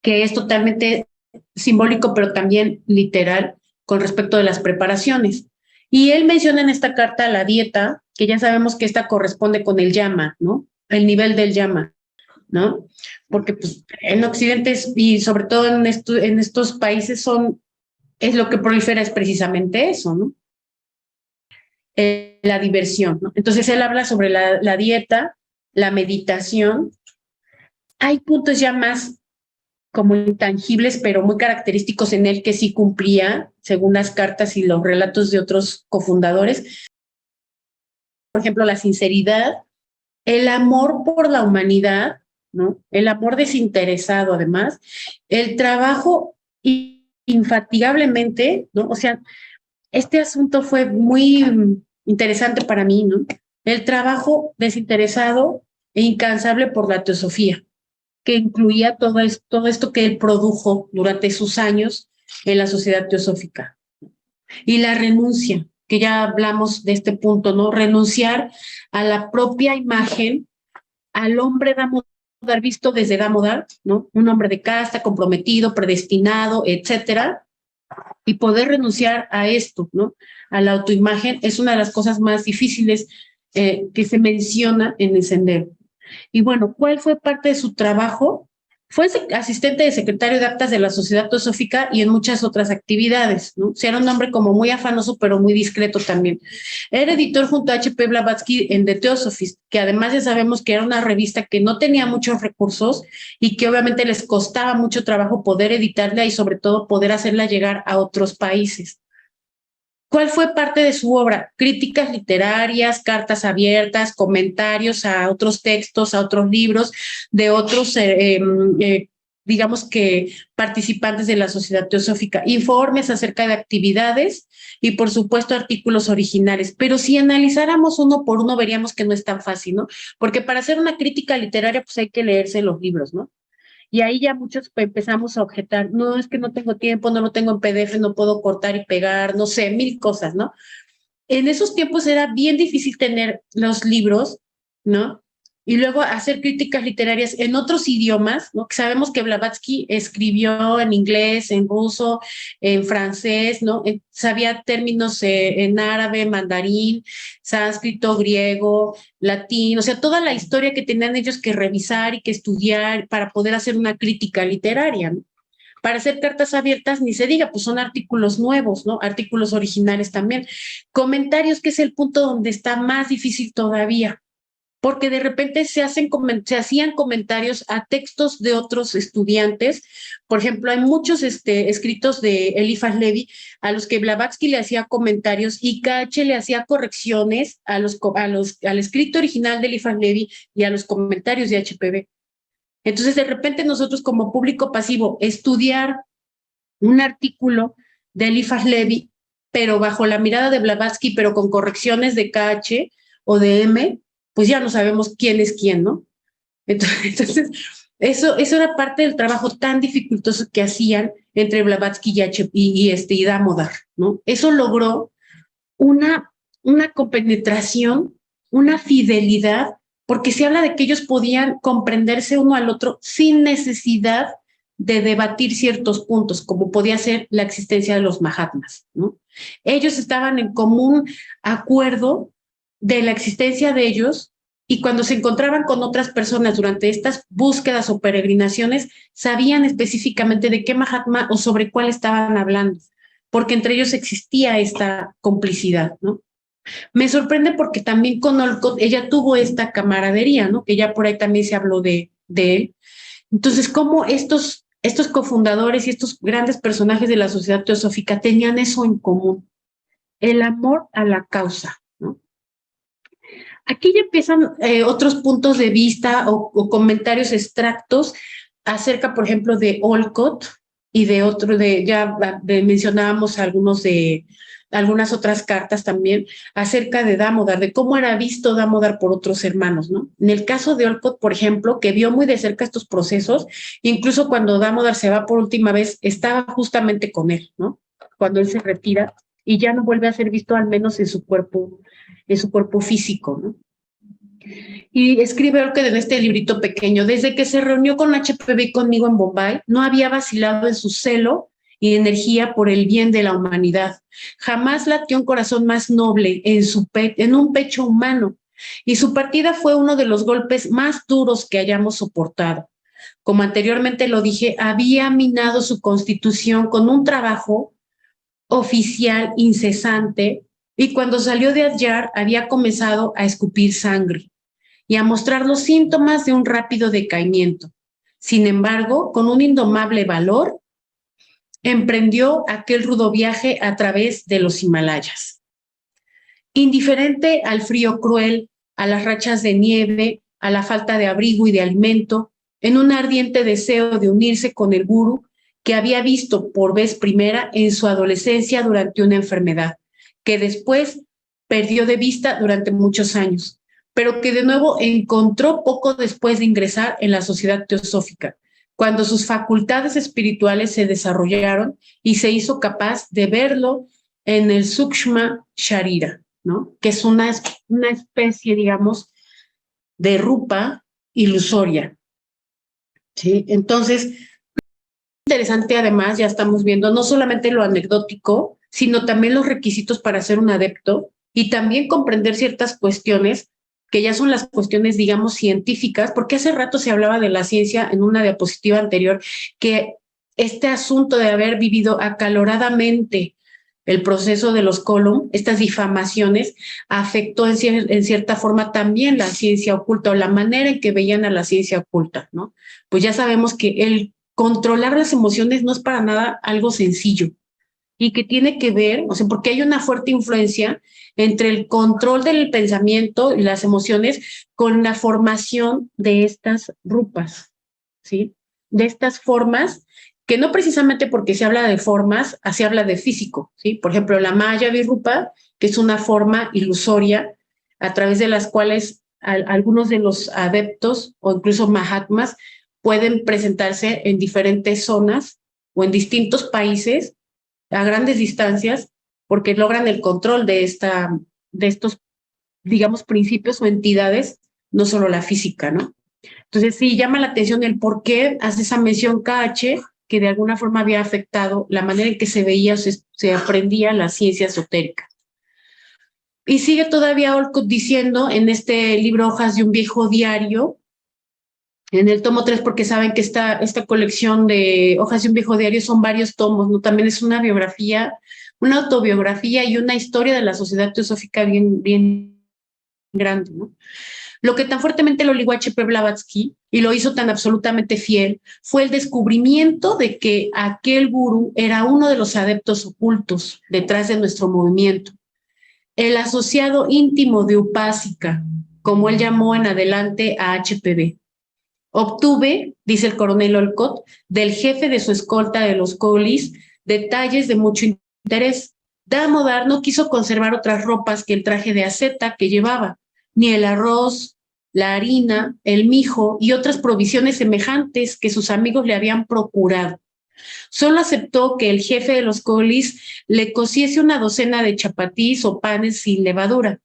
que es totalmente simbólico, pero también literal con respecto de las preparaciones. Y él menciona en esta carta la dieta, que ya sabemos que esta corresponde con el yama, ¿no? El nivel del yama, ¿no? Porque pues, en Occidente y sobre todo en estos países es lo que prolifera es precisamente eso, ¿no? La diversión, ¿no? Entonces él habla sobre la dieta, la meditación. Hay puntos ya más como intangibles, pero muy característicos en él que sí cumplía, según las cartas y los relatos de otros cofundadores. Por ejemplo, la sinceridad, el amor por la humanidad, ¿no? El amor desinteresado, además, el trabajo infatigablemente, ¿no? O sea, este asunto fue muy interesante para mí, ¿no? El trabajo desinteresado e incansable por la teosofía, que incluía todo esto que él produjo durante sus años en la sociedad teosófica. Y la renuncia, que ya hablamos de este punto, ¿no? Renunciar a la propia imagen, al hombre Damodar visto desde Damodar, ¿no? Un hombre de casta, comprometido, predestinado, etcétera, y poder renunciar a esto, ¿no? A la autoimagen es una de las cosas más difíciles que se menciona en el sendero. Y bueno, ¿cuál fue parte de su trabajo? Fue asistente de secretario de actas de la Sociedad Teosófica y en muchas otras actividades, ¿no? O sea, era un hombre como muy afanoso, pero muy discreto también. Era editor junto a H.P. Blavatsky en The Theosophist, que además ya sabemos que era una revista que no tenía muchos recursos y que obviamente les costaba mucho trabajo poder editarla y sobre todo poder hacerla llegar a otros países. ¿Cuál fue parte de su obra? Críticas literarias, cartas abiertas, comentarios a otros textos, a otros libros de otros, digamos que participantes de la Sociedad Teosófica, informes acerca de actividades y por supuesto artículos originales. Pero si analizáramos uno por uno veríamos que no es tan fácil, ¿no? Porque para hacer una crítica literaria pues hay que leerse los libros, ¿no? Y ahí ya muchos empezamos a objetar, no, es que no tengo tiempo, no lo tengo en PDF, no puedo cortar y pegar, no sé, 1000 cosas, ¿no? En esos tiempos era bien difícil tener los libros, ¿no? Y luego hacer críticas literarias en otros idiomas, ¿no? Que sabemos que Blavatsky escribió en inglés, en ruso, en francés, ¿no? Sabía términos en árabe, mandarín, sánscrito, griego, latín, o sea, toda la historia que tenían ellos que revisar y que estudiar para poder hacer una crítica literaria, ¿no? Para hacer cartas abiertas, ni se diga, pues son artículos nuevos, ¿no? Artículos originales también. Comentarios, que es el punto donde está más difícil todavía, porque de repente se hacían comentarios a textos de otros estudiantes. Por ejemplo, hay muchos escritos de Eliphas Levi a los que Blavatsky le hacía comentarios y KH le hacía correcciones al escrito original de Eliphas Levi y a los comentarios de HPB. Entonces, de repente nosotros como público pasivo, estudiar un artículo de Eliphas Levi, pero bajo la mirada de Blavatsky, pero con correcciones de KH o de M, pues ya no sabemos quién es quién, ¿no? Entonces eso era parte del trabajo tan dificultoso que hacían entre Blavatsky y Damodar, ¿no? Eso logró una compenetración, una fidelidad, porque se habla de que ellos podían comprenderse uno al otro sin necesidad de debatir ciertos puntos, como podía ser la existencia de los Mahatmas, ¿no? Ellos estaban en común acuerdo de la existencia de ellos y cuando se encontraban con otras personas durante estas búsquedas o peregrinaciones, sabían específicamente de qué Mahatma o sobre cuál estaban hablando, porque entre ellos existía esta complicidad, ¿no? Me sorprende porque también con Olcott ella tuvo esta camaradería, ¿no? Que ya por ahí también se habló de él. Entonces, cómo estos estos cofundadores y estos grandes personajes de la sociedad teosófica tenían eso en común, el amor a la causa, ¿no? Aquí ya empiezan otros puntos de vista o comentarios extractos acerca, por ejemplo, de Olcott y de otro, mencionábamos algunas otras cartas también acerca de Damodar, de cómo era visto Damodar por otros hermanos, ¿no? En el caso de Olcott, por ejemplo, que vio muy de cerca estos procesos, incluso cuando Damodar se va por última vez, estaba justamente con él, ¿no? Cuando él se retira y ya no vuelve a ser visto, al menos en su cuerpo físico, ¿no? Y escribe Olcott en este librito pequeño: desde que se reunió con HPV y conmigo en Bombay, no había vacilado en su celo y energía por el bien de la humanidad. Jamás latió un corazón más noble en un pecho humano, y su partida fue uno de los golpes más duros que hayamos soportado. Como anteriormente lo dije, había minado su constitución con un trabajo oficial incesante, y cuando salió de Adyar había comenzado a escupir sangre y a mostrar los síntomas de un rápido decaimiento. Sin embargo, con un indomable valor, emprendió aquel rudo viaje a través de los Himalayas. Indiferente al frío cruel, a las rachas de nieve, a la falta de abrigo y de alimento, en un ardiente deseo de unirse con el gurú que había visto por vez primera en su adolescencia durante una enfermedad, que después perdió de vista durante muchos años, pero que de nuevo encontró poco después de ingresar en la sociedad teosófica, cuando sus facultades espirituales se desarrollaron y se hizo capaz de verlo en el Sukshma Sharira, ¿no? Que es una especie, digamos, de rupa ilusoria, ¿sí? Entonces, interesante además, ya estamos viendo no solamente lo anecdótico, sino también los requisitos para ser un adepto y también comprender ciertas cuestiones que ya son las cuestiones, digamos, científicas, porque hace rato se hablaba de la ciencia en una diapositiva anterior, que este asunto de haber vivido acaloradamente el proceso de los Column, estas difamaciones, afectó en cierta forma también la ciencia oculta o la manera en que veían a la ciencia oculta, ¿no? Pues ya sabemos que el controlar las emociones no es para nada algo sencillo y que tiene que ver, o sea, porque hay una fuerte influencia entre el control del pensamiento y las emociones con la formación de estas rupas, ¿sí? De estas formas, que no precisamente porque se habla de formas, se habla de físico, ¿sí? Por ejemplo, la Maya Virupa, que es una forma ilusoria a través de las cuales algunos de los adeptos o incluso Mahatmas pueden presentarse en diferentes zonas o en distintos países a grandes distancias porque logran el control de estos, digamos, principios o entidades, no solo la física, ¿no? Entonces sí, llama la atención el por qué hace esa mención KH, que de alguna forma había afectado la manera en que se veía, se aprendía la ciencia esotérica. Y sigue todavía Olcott diciendo en este libro Hojas de un viejo diario, en el tomo 3, porque saben que esta colección de Hojas de un viejo diario son varios tomos, ¿no? También es una biografía, una autobiografía y una historia de la sociedad teosófica bien, bien grande, ¿no? Lo que tan fuertemente lo ligó a H.P. Blavatsky y lo hizo tan absolutamente fiel fue el descubrimiento de que aquel gurú era uno de los adeptos ocultos detrás de nuestro movimiento, el asociado íntimo de Upásika, como él llamó en adelante a HPV. Obtuve, dice el coronel Olcott, del jefe de su escolta de los Colis, detalles de mucho interés. Damodar no quiso conservar otras ropas que el traje de asceta que llevaba, ni el arroz, la harina, el mijo y otras provisiones semejantes que sus amigos le habían procurado. Solo aceptó que el jefe de los Colis le cociese una docena de chapatís o panes sin levadura.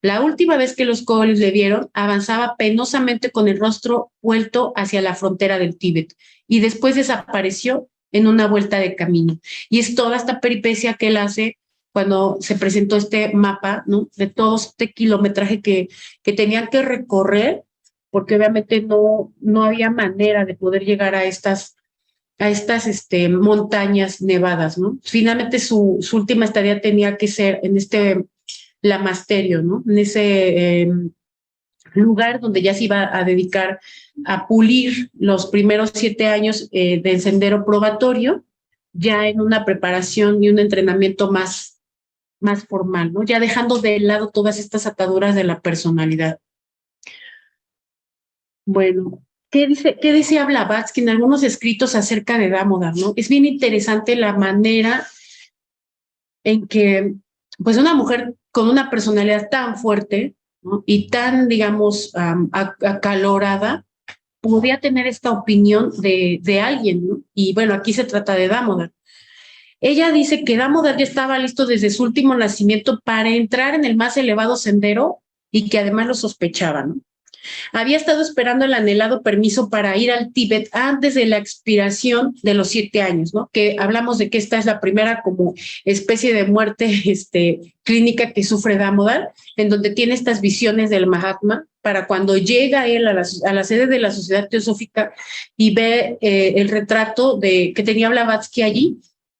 La última vez que los Colis le vieron, avanzaba penosamente con el rostro vuelto hacia la frontera del Tíbet y después desapareció en una vuelta de camino. Y es toda esta peripecia que él hace cuando se presentó este mapa, ¿no? De todo este kilometraje que tenían que recorrer, porque obviamente no había manera de poder llegar a estas montañas nevadas, ¿no? Finalmente su última estadía tenía que ser en Lamasterio, ¿no? En ese lugar donde ya se iba a dedicar a pulir los primeros 7 años del sendero probatorio, ya en una preparación y un entrenamiento más formal, ¿no? Ya dejando de lado todas estas ataduras de la personalidad. Bueno, ¿qué decía Blavatsky en algunos escritos acerca de Damodar, ¿no? Es bien interesante la manera en que, pues, una mujer con una personalidad tan fuerte, ¿no? Y tan, digamos, acalorada, podía tener esta opinión de alguien, ¿no? Y bueno, aquí se trata de Damodar. Ella dice que Damodar ya estaba listo desde su último nacimiento para entrar en el más elevado sendero y que además lo sospechaba, ¿no? Había estado esperando el anhelado permiso para ir al Tíbet antes de la expiración de los 7 años, ¿no? Que hablamos de que esta es la primera como especie de muerte clínica que sufre Damodar, en donde tiene estas visiones del Mahatma, para cuando llega él a la sede de la Sociedad Teosófica y ve el retrato que tenía Blavatsky allí,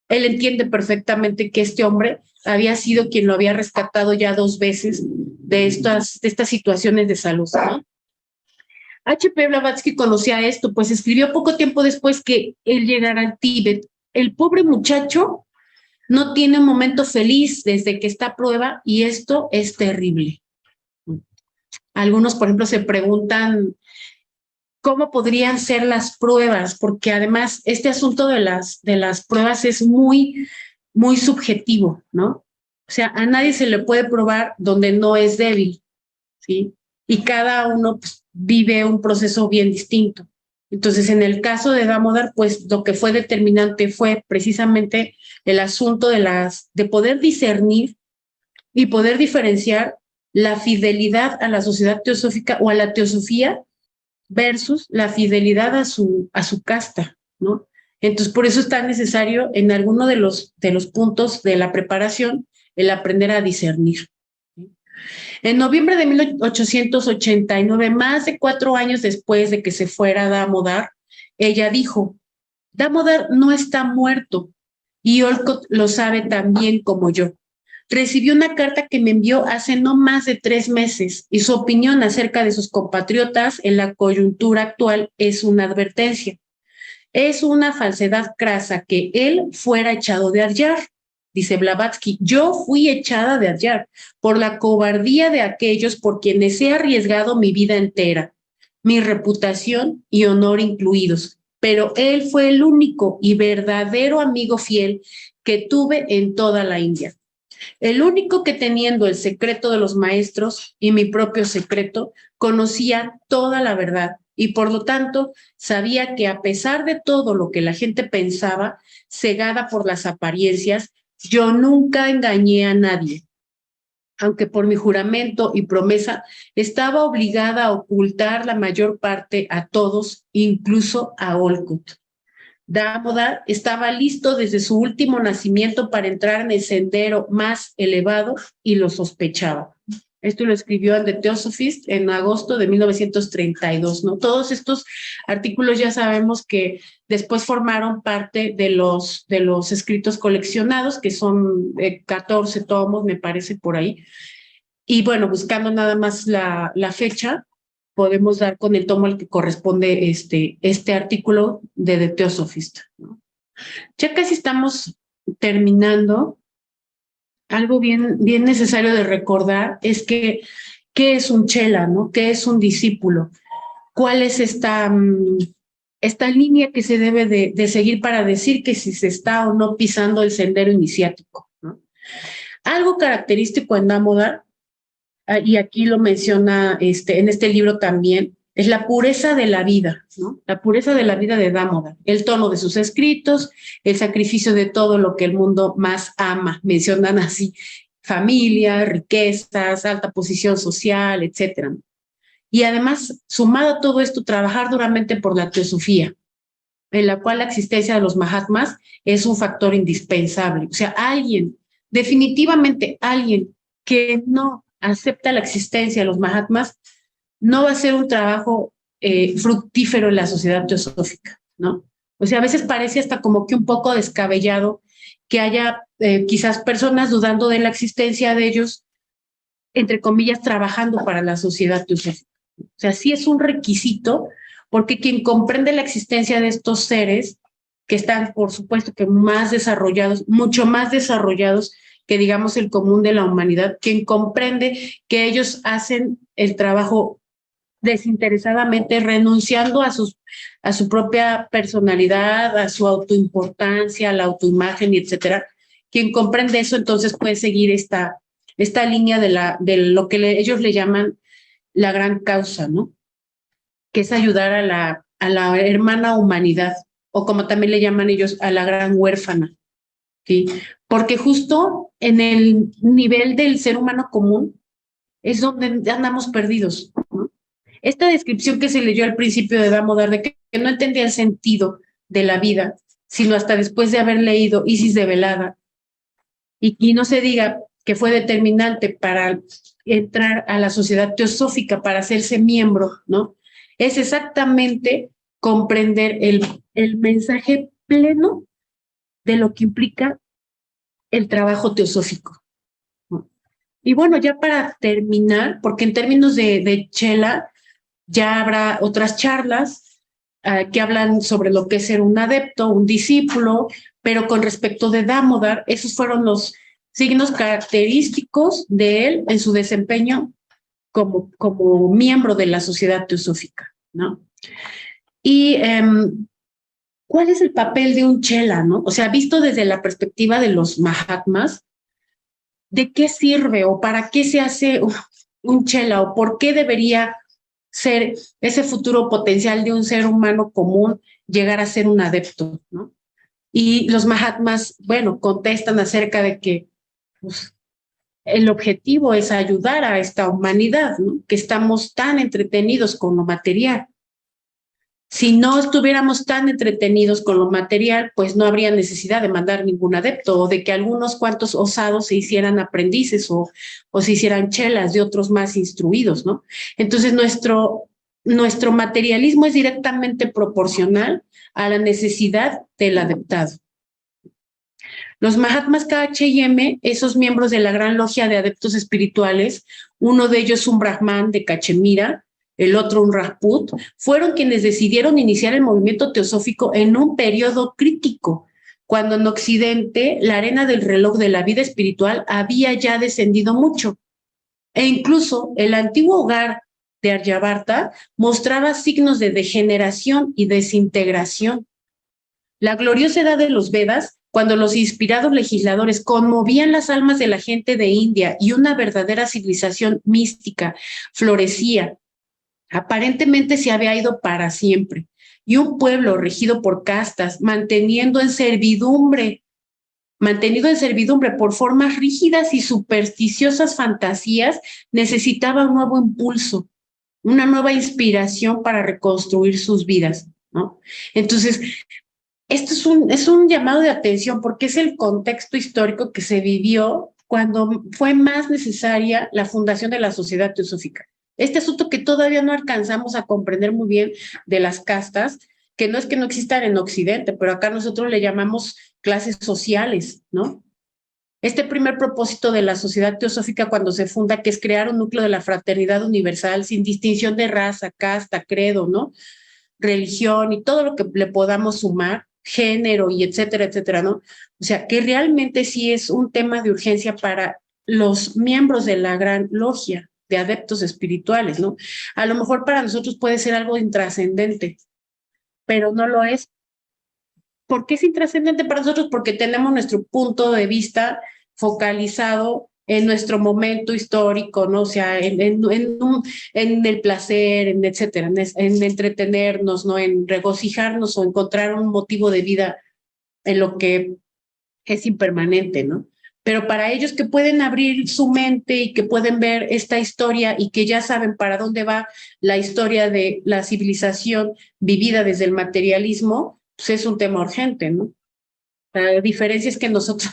él entiende perfectamente que este hombre había sido quien lo había rescatado ya 2 veces de estas situaciones de salud, ¿no? H.P. Blavatsky conocía esto, pues escribió poco tiempo después que él llegara al Tíbet. El pobre muchacho no tiene un momento feliz desde que está a prueba y esto es terrible. Algunos, por ejemplo, se preguntan cómo podrían ser las pruebas, porque además este asunto de las pruebas es muy, muy subjetivo, ¿no? O sea, a nadie se le puede probar donde no es débil, ¿sí? Y cada uno pues, vive un proceso bien distinto. Entonces, en el caso de Damodar, pues lo que fue determinante fue precisamente el asunto de poder discernir y poder diferenciar la fidelidad a la sociedad teosófica o a la teosofía versus la fidelidad a su casta, ¿no? Entonces, por eso es tan necesario en alguno de los puntos de la preparación el aprender a discernir. En noviembre de 1889, más de 4 años después de que se fuera Damodar, ella dijo, Damodar no está muerto y Olcott lo sabe tan bien como yo. Recibió una carta que me envió hace no más de 3 meses y su opinión acerca de sus compatriotas en la coyuntura actual es una advertencia. Es una falsedad crasa que él fuera echado de Adyar. Dice Blavatsky, yo fui echada de Adyar por la cobardía de aquellos por quienes he arriesgado mi vida entera, mi reputación y honor incluidos, pero él fue el único y verdadero amigo fiel que tuve en toda la India. El único que teniendo el secreto de los maestros y mi propio secreto, conocía toda la verdad y por lo tanto sabía que a pesar de todo lo que la gente pensaba, cegada por las apariencias, yo nunca engañé a nadie, aunque por mi juramento y promesa estaba obligada a ocultar la mayor parte a todos, incluso a Olcott. Damodar estaba listo desde su último nacimiento para entrar en el sendero más elevado y lo sospechaba. Esto lo escribió en The Theosophist en agosto de 1932, ¿no? Todos estos artículos ya sabemos que después formaron parte de los escritos coleccionados, que son 14 tomos, me parece, por ahí. Y bueno, buscando nada más la fecha, podemos dar con el tomo al que corresponde este artículo de The Theosophist, ¿no? Ya casi estamos terminando. Algo bien necesario de recordar es que, ¿qué es un chela, no? ¿Qué es un discípulo? ¿Cuál es esta línea que se debe de seguir para decir que si se está o no pisando el sendero iniciático, ¿no? Algo característico en Damodar, y aquí lo menciona en este libro también, es la pureza de la vida, ¿no? La pureza de la vida de Damodar, el tono de sus escritos, el sacrificio de todo lo que el mundo más ama, mencionan así, familia, riquezas, alta posición social, etcétera. Y además, sumado a todo esto, trabajar duramente por la teosofía, en la cual la existencia de los Mahatmas es un factor indispensable. O sea, definitivamente alguien que no acepta la existencia de los Mahatmas, no va a ser un trabajo fructífero en la sociedad teosófica, ¿no? O sea, a veces parece hasta como que un poco descabellado que haya quizás personas dudando de la existencia de ellos, entre comillas, trabajando para la sociedad teosófica. O sea, sí es un requisito porque quien comprende la existencia de estos seres, que están, por supuesto, que más desarrollados, mucho más desarrollados que, digamos, el común de la humanidad, quien comprende que ellos hacen el trabajo desinteresadamente, renunciando a su propia personalidad, a su autoimportancia, a la autoimagen, etcétera. Quien comprende eso, entonces puede seguir esta línea de lo que ellos le llaman la gran causa, ¿no? Que es ayudar a la hermana humanidad, o como también le llaman ellos, a la gran huérfana, ¿sí? Porque justo en el nivel del ser humano común es donde andamos perdidos, ¿no? Esta descripción que se leyó al principio de Damodar, de que no entendía el sentido de la vida, sino hasta después de haber leído Isis de Velada, y no se diga que fue determinante para entrar a la sociedad teosófica, para hacerse miembro, ¿no? Es exactamente comprender el mensaje pleno de lo que implica el trabajo teosófico, ¿no? Y bueno, ya para terminar, porque en términos de Chela, ya habrá otras charlas que hablan sobre lo que es ser un adepto, un discípulo, pero con respecto de Damodar, esos fueron los signos característicos de él en su desempeño como miembro de la sociedad teosófica, ¿no? Y ¿cuál es el papel de un chela, no? O sea, visto desde la perspectiva de los Mahatmas, ¿de qué sirve o para qué se hace un chela o por qué debería ser ese futuro potencial de un ser humano común llegar a ser un adepto, ¿no? Y los Mahatmas, bueno, contestan acerca de que pues, el objetivo es ayudar a esta humanidad, ¿no? Que estamos tan entretenidos con lo material. Si no estuviéramos tan entretenidos con lo material, pues no habría necesidad de mandar ningún adepto o de que algunos cuantos osados se hicieran aprendices o se hicieran chelas de otros más instruidos, ¿no? Entonces nuestro materialismo es directamente proporcional a la necesidad del adeptado. Los Mahatmas KHM, esos miembros de la gran logia de adeptos espirituales, uno de ellos un Brahman de Cachemira, el otro un Rajput, fueron quienes decidieron iniciar el movimiento teosófico en un periodo crítico, cuando en Occidente la arena del reloj de la vida espiritual había ya descendido mucho. E incluso el antiguo hogar de Aryabharta mostraba signos de degeneración y desintegración. La gloriosa edad de los Vedas, cuando los inspirados legisladores conmovían las almas de la gente de India y una verdadera civilización mística florecía, aparentemente se había ido para siempre. Y un pueblo regido por castas, mantenido en servidumbre por formas rígidas y supersticiosas fantasías, necesitaba un nuevo impulso, una nueva inspiración para reconstruir sus vidas, ¿no? Entonces, esto es un llamado de atención porque es el contexto histórico que se vivió cuando fue más necesaria la fundación de la Sociedad Teosófica. Este asunto que todavía no alcanzamos a comprender muy bien de las castas, que no es que no existan en Occidente, pero acá nosotros le llamamos clases sociales, ¿no? Este primer propósito de la Sociedad Teosófica cuando se funda, que es crear un núcleo de la fraternidad universal sin distinción de raza, casta, credo, ¿no? Religión y todo lo que le podamos sumar, género y etcétera, etcétera, ¿no? O sea, que realmente sí es un tema de urgencia para los miembros de la gran logia de adeptos espirituales, ¿no? A lo mejor para nosotros puede ser algo intrascendente, pero no lo es. ¿Por qué es intrascendente para nosotros? Porque tenemos nuestro punto de vista focalizado en nuestro momento histórico, ¿no? O sea, en el placer, en etcétera, en entretenernos, ¿no? En regocijarnos o encontrar un motivo de vida en lo que es impermanente, ¿no? Pero para ellos que pueden abrir su mente y que pueden ver esta historia y que ya saben para dónde va la historia de la civilización vivida desde el materialismo, pues es un tema urgente, ¿no? La diferencia es que nosotros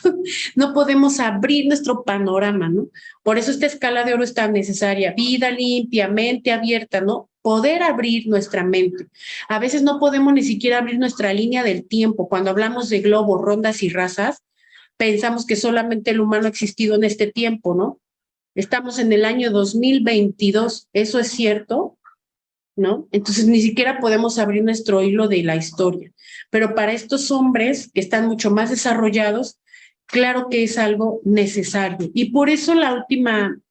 no podemos abrir nuestro panorama, ¿no? Por eso esta escala de oro es tan necesaria. Vida limpia, mente abierta, ¿no? Poder abrir nuestra mente. A veces no podemos ni siquiera abrir nuestra línea del tiempo. Cuando hablamos de globos, rondas y razas, pensamos que solamente el humano ha existido en este tiempo, ¿no? Estamos en el año 2022. ¿Eso es cierto? ¿no? Entonces ni siquiera podemos abrir nuestro hilo de la historia. Pero para estos hombres que están mucho más desarrollados, claro que es algo necesario. Y por eso la última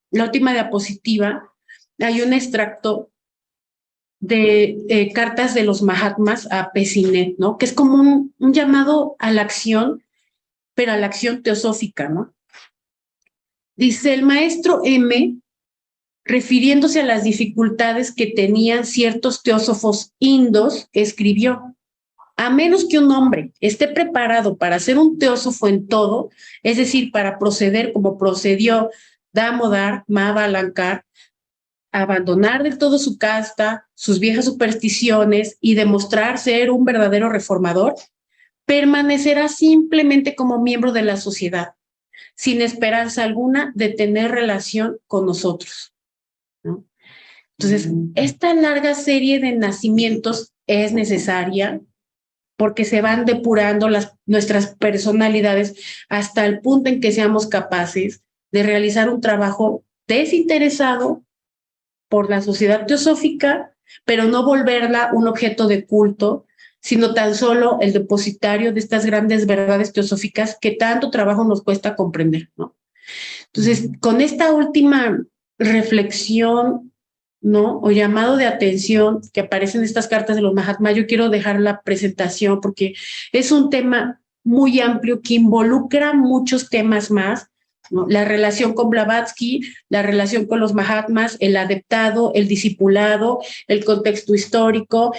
diapositiva, hay un extracto de cartas de los Mahatmas a Pesinet, ¿no? Que es como un llamado a la acción, pero a la acción teosófica, ¿no? Dice el maestro M, refiriéndose a las dificultades que tenían ciertos teósofos indos, escribió: a menos que un hombre esté preparado para ser un teósofo en todo, es decir, para proceder como procedió Damodar, Mahavallankar, abandonar del todo su casta, sus viejas supersticiones y demostrar ser un verdadero reformador, permanecerá simplemente como miembro de la sociedad, sin esperanza alguna de tener relación con nosotros, ¿no? Entonces, esta larga serie de nacimientos es necesaria porque se van depurando nuestras personalidades hasta el punto en que seamos capaces de realizar un trabajo desinteresado por la sociedad teosófica, pero no volverla un objeto de culto, sino tan solo el depositario de estas grandes verdades teosóficas que tanto trabajo nos cuesta comprender, ¿no? Entonces, con esta última reflexión, ¿no? O llamado de atención que aparece en estas cartas de los Mahatmas, yo quiero dejar la presentación porque es un tema muy amplio que involucra muchos temas más, ¿no? La relación con Blavatsky, la relación con los Mahatmas, el adeptado, el discipulado, el contexto histórico,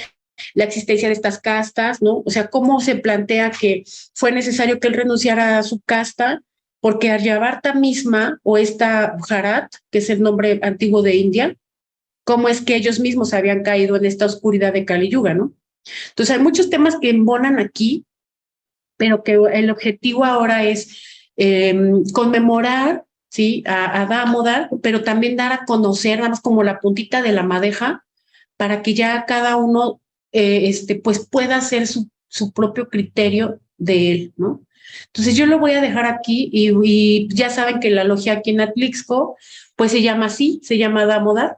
la existencia de estas castas, ¿no? O sea, cómo se plantea que fue necesario que él renunciara a su casta, porque Aryabharta misma, o esta Bharat, que es el nombre antiguo de India, cómo es que ellos mismos habían caído en esta oscuridad de Kali Yuga, ¿no? Entonces hay muchos temas que embonan aquí, pero que el objetivo ahora es conmemorar, ¿sí? A Damodar, pero también dar a conocer, nada más como la puntita de la madeja, para que ya cada uno pues pueda hacer su propio criterio de él, ¿no? Entonces yo lo voy a dejar aquí y ya saben que la logia aquí en Atlixco pues se llama así, se llama Damodar.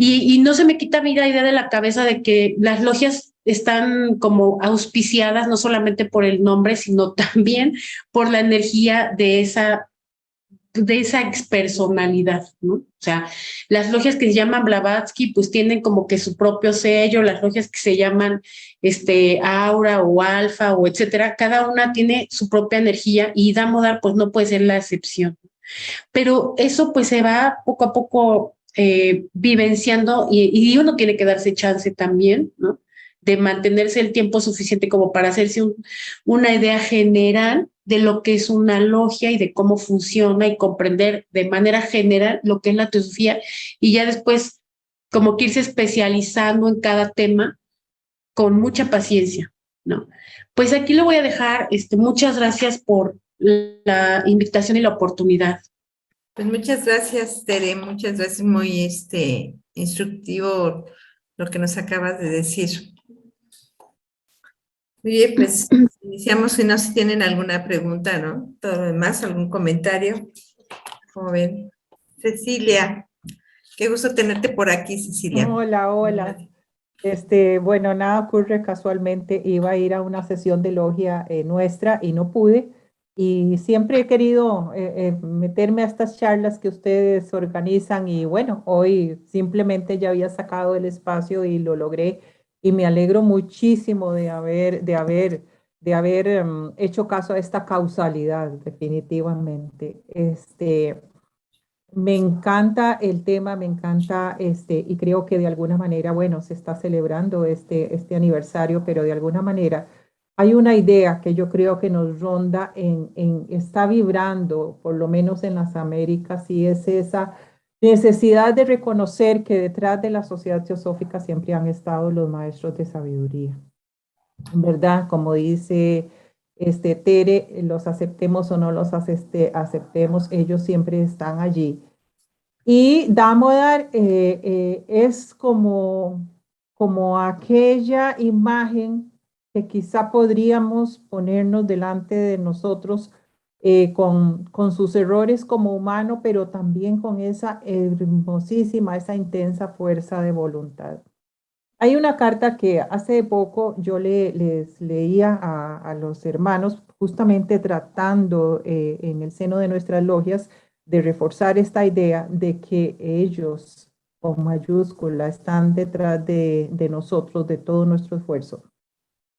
Y no se me quita a mí la idea de la cabeza de que las logias están como auspiciadas no solamente por el nombre, sino también por la energía de esa expersonalidad, ¿no? O sea, las logias que se llaman Blavatsky, pues tienen como que su propio sello, las logias que se llaman Aura o Alfa o etcétera, cada una tiene su propia energía y Damodar pues no puede ser la excepción. Pero eso pues se va poco a poco vivenciando y uno tiene que darse chance también, ¿no? De mantenerse el tiempo suficiente como para hacerse una idea general de lo que es una logia y de cómo funciona y comprender de manera general lo que es la teosofía y ya después como que irse especializando en cada tema con mucha paciencia, ¿no? Pues aquí lo voy a dejar, muchas gracias por la invitación y la oportunidad. Pues muchas gracias, Tere, muchas gracias, muy instructivo lo que nos acabas de decir. Muy bien, pues iniciamos si no si tienen alguna pregunta, ¿no? Todo lo demás, algún comentario. Como ven. Cecilia, qué gusto tenerte por aquí, Cecilia. Hola, hola. Bueno, nada ocurre casualmente. Iba a ir a una sesión de logia nuestra y no pude. Y siempre he querido meterme a estas charlas que ustedes organizan y bueno, hoy simplemente ya había sacado el espacio y lo logré y me alegro muchísimo de haber hecho caso a esta causalidad, definitivamente. Me encanta el tema, me encanta y creo que de alguna manera, bueno, se está celebrando este aniversario, pero de alguna manera hay una idea que yo creo que nos ronda está vibrando, por lo menos en las Américas, y es esa necesidad de reconocer que detrás de la sociedad teosófica siempre han estado los maestros de sabiduría, ¿verdad? Como dice Tere, los aceptemos o no los aceptemos, ellos siempre están allí. Y Damodar es como aquella imagen que quizá podríamos ponernos delante de nosotros con sus errores como humano, pero también con esa hermosísima, esa intensa fuerza de voluntad. Hay una carta que hace poco yo les leía a los hermanos, justamente tratando en el seno de nuestras logias de reforzar esta idea de que ellos, con mayúscula, están detrás de nosotros, de todo nuestro esfuerzo.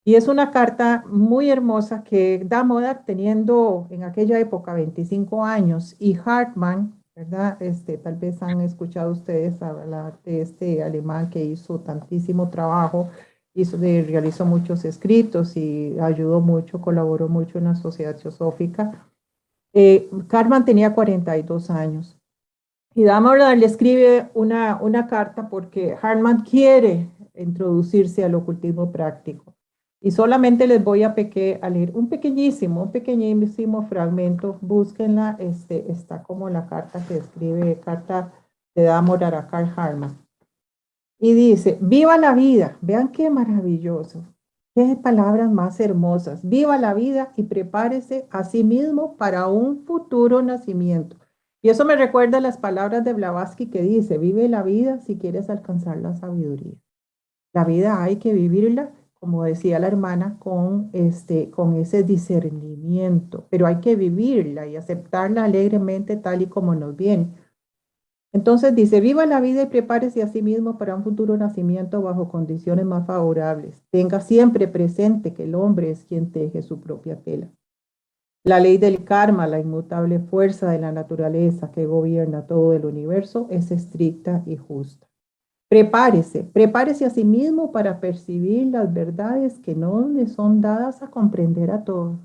Y es una carta muy hermosa que Damodar, teniendo en aquella época 25 años, y Hartmann, ¿verdad? Tal vez han escuchado ustedes hablar de este alemán que hizo tantísimo trabajo, realizó muchos escritos y ayudó mucho, colaboró mucho en la Sociedad Teosófica. Hartmann tenía 42 años. Y Damodar le escribe una carta porque Hartmann quiere introducirse al ocultismo práctico. Y solamente les voy a leer un pequeñísimo fragmento. Búsquenla, está como la carta que escribe, carta de Damodar a Carl Hartmann. Y dice, viva la vida, vean qué maravilloso, qué palabras más hermosas. Viva la vida y prepárese a sí mismo para un futuro nacimiento. Y eso me recuerda las palabras de Blavatsky que dice, vive la vida si quieres alcanzar la sabiduría. La vida hay que vivirla, como decía la hermana, con ese discernimiento, pero hay que vivirla y aceptarla alegremente tal y como nos viene. Entonces dice, viva la vida y prepárese a sí mismo para un futuro nacimiento bajo condiciones más favorables. Tenga siempre presente que el hombre es quien teje su propia tela. La ley del karma, la inmutable fuerza de la naturaleza que gobierna todo el universo, es estricta y justa. Prepárese a sí mismo para percibir las verdades que no le son dadas a comprender a todos.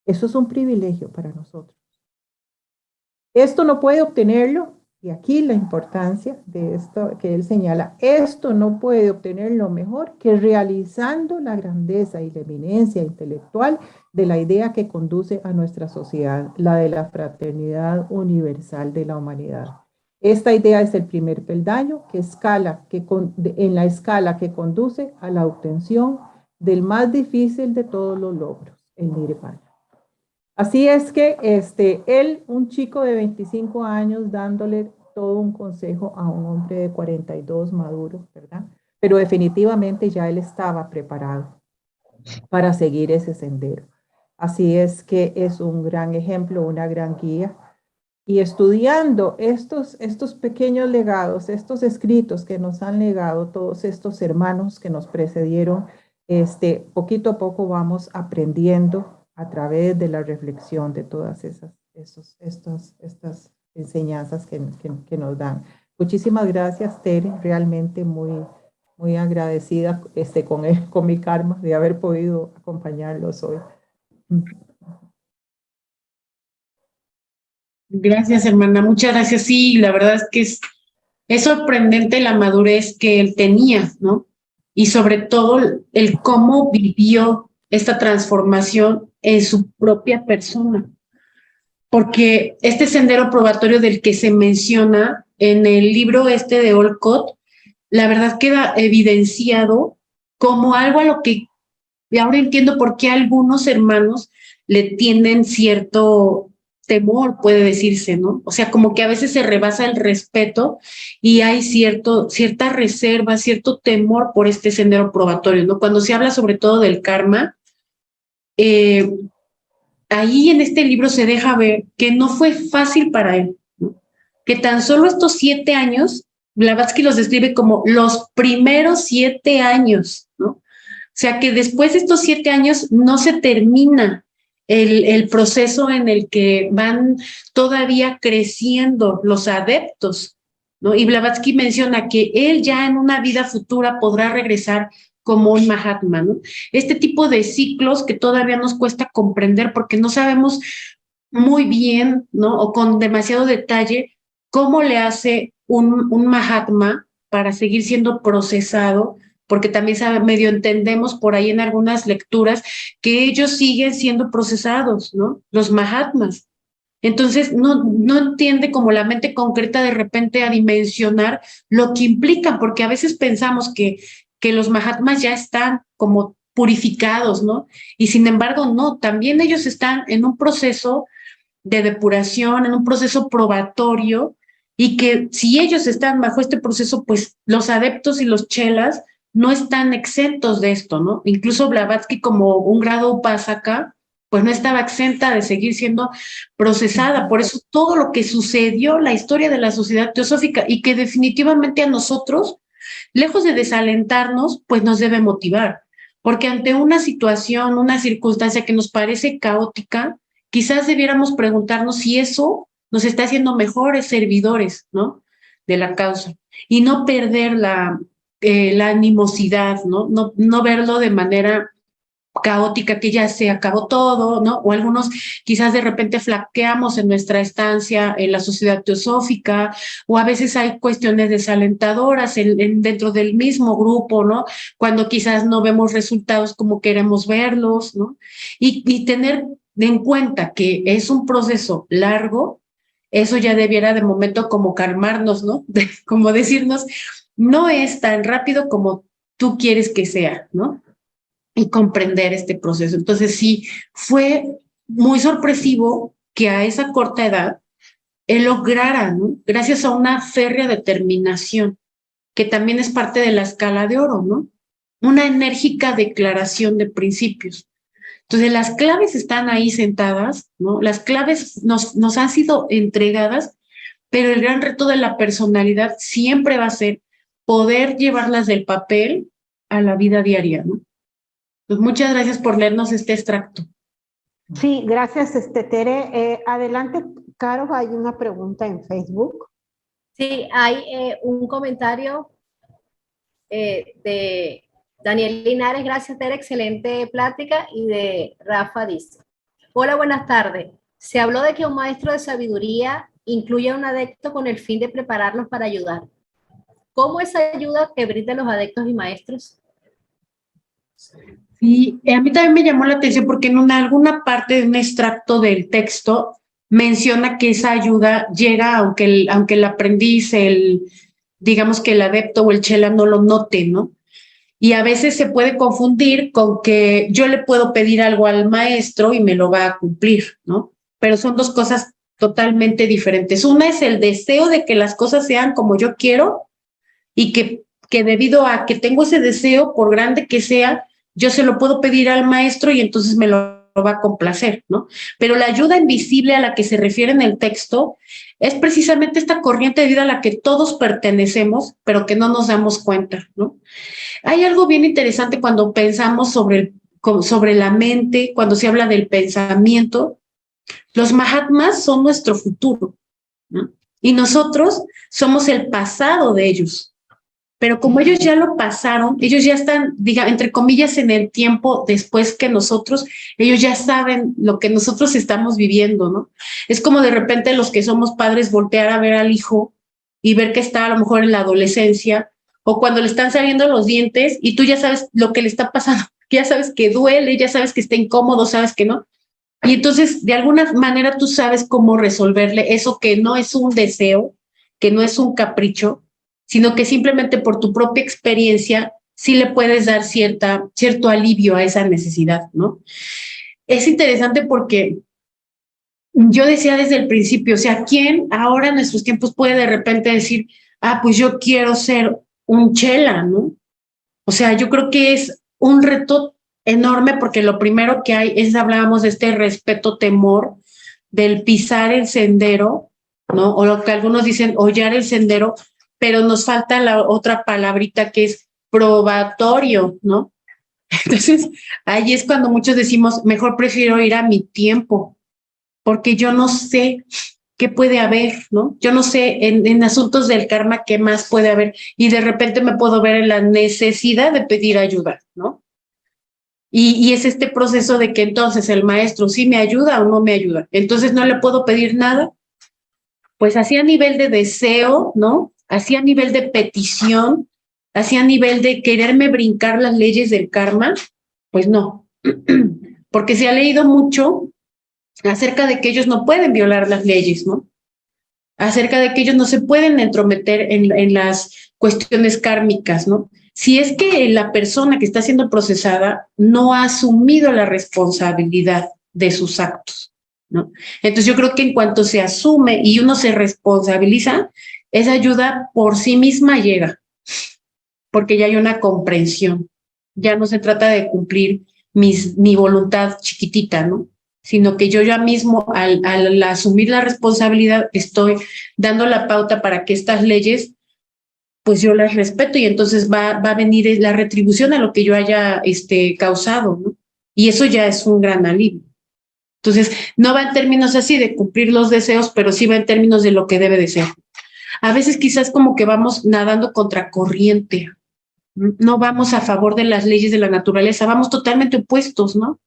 Eso es un privilegio para nosotros. Esto no puede obtenerlo, y aquí la importancia de esto que él señala, esto no puede obtenerlo mejor que realizando la grandeza y la eminencia intelectual de la idea que conduce a nuestra sociedad, la de la fraternidad universal de la humanidad. Esta idea es el primer peldaño en la escala que conduce a la obtención del más difícil de todos los logros, el nirvana. Así es que él, un chico de 25 años, dándole todo un consejo a un hombre de 42 maduro, ¿verdad? Pero definitivamente ya él estaba preparado para seguir ese sendero. Así es que es un gran ejemplo, una gran guía. Y estudiando estos pequeños legados, estos escritos que nos han legado todos estos hermanos que nos precedieron, poquito a poco vamos aprendiendo a través de la reflexión de todas estas enseñanzas que nos dan. Muchísimas gracias, Tere, realmente muy agradecida con mi karma de haber podido acompañarlos hoy. Gracias, hermana, muchas gracias. Sí, la verdad es que es sorprendente la madurez que él tenía, ¿no? Y sobre todo el cómo vivió esta transformación en su propia persona. Porque este sendero probatorio del que se menciona en el libro de Olcott, la verdad queda evidenciado como algo a lo que ahora entiendo por qué algunos hermanos le tienen cierto temor, puede decirse, ¿no? O sea, como que a veces se rebasa el respeto y hay cierta reserva, cierto temor por este sendero probatorio, ¿no? Cuando se habla sobre todo del karma, ahí en este libro se deja ver que no fue fácil para él, ¿no? Que tan solo estos 7 años, Blavatsky los describe como los primeros 7 años, ¿no? O sea, que después de estos 7 años no se termina el proceso en el que van todavía creciendo los adeptos, ¿no? Y Blavatsky menciona que él ya en una vida futura podrá regresar como un Mahatma, ¿no? Este tipo de ciclos que todavía nos cuesta comprender porque no sabemos muy bien, ¿no? O con demasiado detalle cómo le hace un Mahatma para seguir siendo procesado, porque también medio entendemos por ahí en algunas lecturas que ellos siguen siendo procesados, ¿no? Los Mahatmas. Entonces, no entiende como la mente concreta de repente a dimensionar lo que implica, porque a veces pensamos que los Mahatmas ya están como purificados, ¿no? Y sin embargo, no, también ellos están en un proceso de depuración, en un proceso probatorio, y que si ellos están bajo este proceso, pues los adeptos y los chelas no están exentos de esto, ¿no? Incluso Blavatsky, como un grado upasaka, pues no estaba exenta de seguir siendo procesada. Por eso todo lo que sucedió, la historia de la sociedad teosófica, y que definitivamente a nosotros, lejos de desalentarnos, pues nos debe motivar. Porque ante una situación, una circunstancia que nos parece caótica, quizás debiéramos preguntarnos si eso nos está haciendo mejores servidores, ¿no? De la causa. Y no perder la animosidad, ¿no? No verlo de manera caótica, que ya se acabó todo, ¿no? O algunos quizás de repente flaqueamos en nuestra estancia en la sociedad teosófica, o a veces hay cuestiones desalentadoras dentro del mismo grupo, ¿no? Cuando quizás no vemos resultados como queremos verlos, ¿no? Y tener en cuenta que es un proceso largo, eso ya debiera de momento como calmarnos, ¿no? Como decirnos, no es tan rápido como tú quieres que sea, ¿no? Y comprender este proceso. Entonces sí, fue muy sorpresivo que a esa corta edad él lograra, ¿no? Gracias a una férrea determinación, que también es parte de la escala de oro, ¿no? Una enérgica declaración de principios. Entonces las claves están ahí sentadas, ¿no? Las claves nos han sido entregadas, pero el gran reto de la personalidad siempre va a ser poder llevarlas del papel a la vida diaria, ¿no? Pues muchas gracias por leernos este extracto. Sí, gracias, Tere. Adelante, Caro, hay una pregunta en Facebook. Sí, hay un comentario de Daniel Linares, gracias Tere, excelente plática, y de Rafa dice, hola, buenas tardes. Se habló de que un maestro de sabiduría incluye a un adepto con el fin de prepararlos para ayudar. ¿Cómo esa ayuda que brindan los adeptos y maestros? Sí, a mí también me llamó la atención porque en alguna parte de un extracto del texto menciona que esa ayuda llega aunque el aprendiz, digamos que el adepto o el chela no lo note, ¿no? Y a veces se puede confundir con que yo le puedo pedir algo al maestro y me lo va a cumplir, ¿no? Pero son dos cosas totalmente diferentes. Una es el deseo de que las cosas sean como yo quiero, y que debido a que tengo ese deseo, por grande que sea, yo se lo puedo pedir al maestro y entonces me lo va a complacer, ¿no? Pero la ayuda invisible a la que se refiere en el texto es precisamente esta corriente de vida a la que todos pertenecemos, pero que no nos damos cuenta, ¿no? Hay algo bien interesante cuando pensamos sobre la mente, cuando se habla del pensamiento. Los Mahatmas son nuestro futuro, ¿no? Y nosotros somos el pasado de ellos. Pero como ellos ya lo pasaron, ellos ya están, diga, entre comillas, en el tiempo después que nosotros, ellos ya saben lo que nosotros estamos viviendo, ¿no? Es como de repente los que somos padres voltear a ver al hijo y ver que está a lo mejor en la adolescencia, o cuando le están saliendo los dientes y tú ya sabes lo que le está pasando, ya sabes que duele, ya sabes que está incómodo, sabes que no. Y entonces, de alguna manera, tú sabes cómo resolverle eso que no es un deseo, que no es un capricho, sino que simplemente por tu propia experiencia sí le puedes dar cierto alivio a esa necesidad, ¿no? Es interesante porque yo decía desde el principio, o sea, ¿quién ahora en nuestros tiempos puede de repente decir, pues yo quiero ser un chela, ¿no? O sea, yo creo que es un reto enorme porque lo primero que hay es, hablábamos de este respeto, temor, del pisar el sendero, ¿no? O lo que algunos dicen, hollar el sendero, pero nos falta la otra palabrita que es probatorio, ¿no? Entonces, ahí es cuando muchos decimos, mejor prefiero ir a mi tiempo, porque yo no sé qué puede haber, ¿no? Yo no sé en asuntos del karma qué más puede haber, y de repente me puedo ver en la necesidad de pedir ayuda, ¿no? Y es este proceso de que entonces el maestro sí me ayuda o no me ayuda, entonces no le puedo pedir nada, pues así a nivel de deseo, ¿no? Así a nivel de petición, así a nivel de quererme brincar las leyes del karma, pues no, porque se ha leído mucho acerca de que ellos no pueden violar las leyes, ¿no? Acerca de que ellos no se pueden entrometer en las cuestiones kármicas, ¿no? si es que la persona que está siendo procesada no ha asumido la responsabilidad de sus actos, ¿no? Entonces yo creo que en cuanto se asume y uno se responsabiliza, esa ayuda por sí misma llega, porque ya hay una comprensión. Ya no se trata de cumplir mi voluntad chiquitita, ¿no? Sino que yo ya mismo, al asumir la responsabilidad, estoy dando la pauta para que estas leyes, pues yo las respeto y entonces va a venir la retribución a lo que yo haya causado, ¿no? Y eso ya es un gran alivio. Entonces, no va en términos así de cumplir los deseos, pero sí va en términos de lo que debe de ser. A veces quizás como que vamos nadando contra corriente, no vamos a favor de las leyes de la naturaleza, vamos totalmente opuestos, ¿no?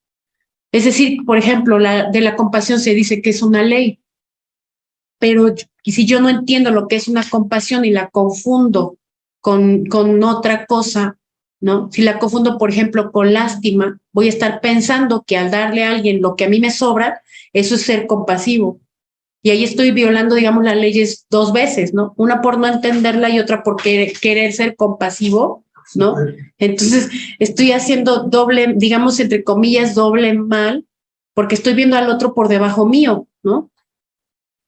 Es decir, por ejemplo, de la compasión se dice que es una ley, pero si yo no entiendo lo que es una compasión y la confundo con otra cosa, ¿no? Si la confundo, por ejemplo, con lástima, voy a estar pensando que al darle a alguien lo que a mí me sobra, eso es ser compasivo. Y ahí estoy violando, digamos, las leyes dos veces, ¿no? Una por no entenderla y otra por querer ser compasivo, ¿no? Entonces, estoy haciendo doble, digamos, entre comillas, doble mal, porque estoy viendo al otro por debajo mío, ¿no?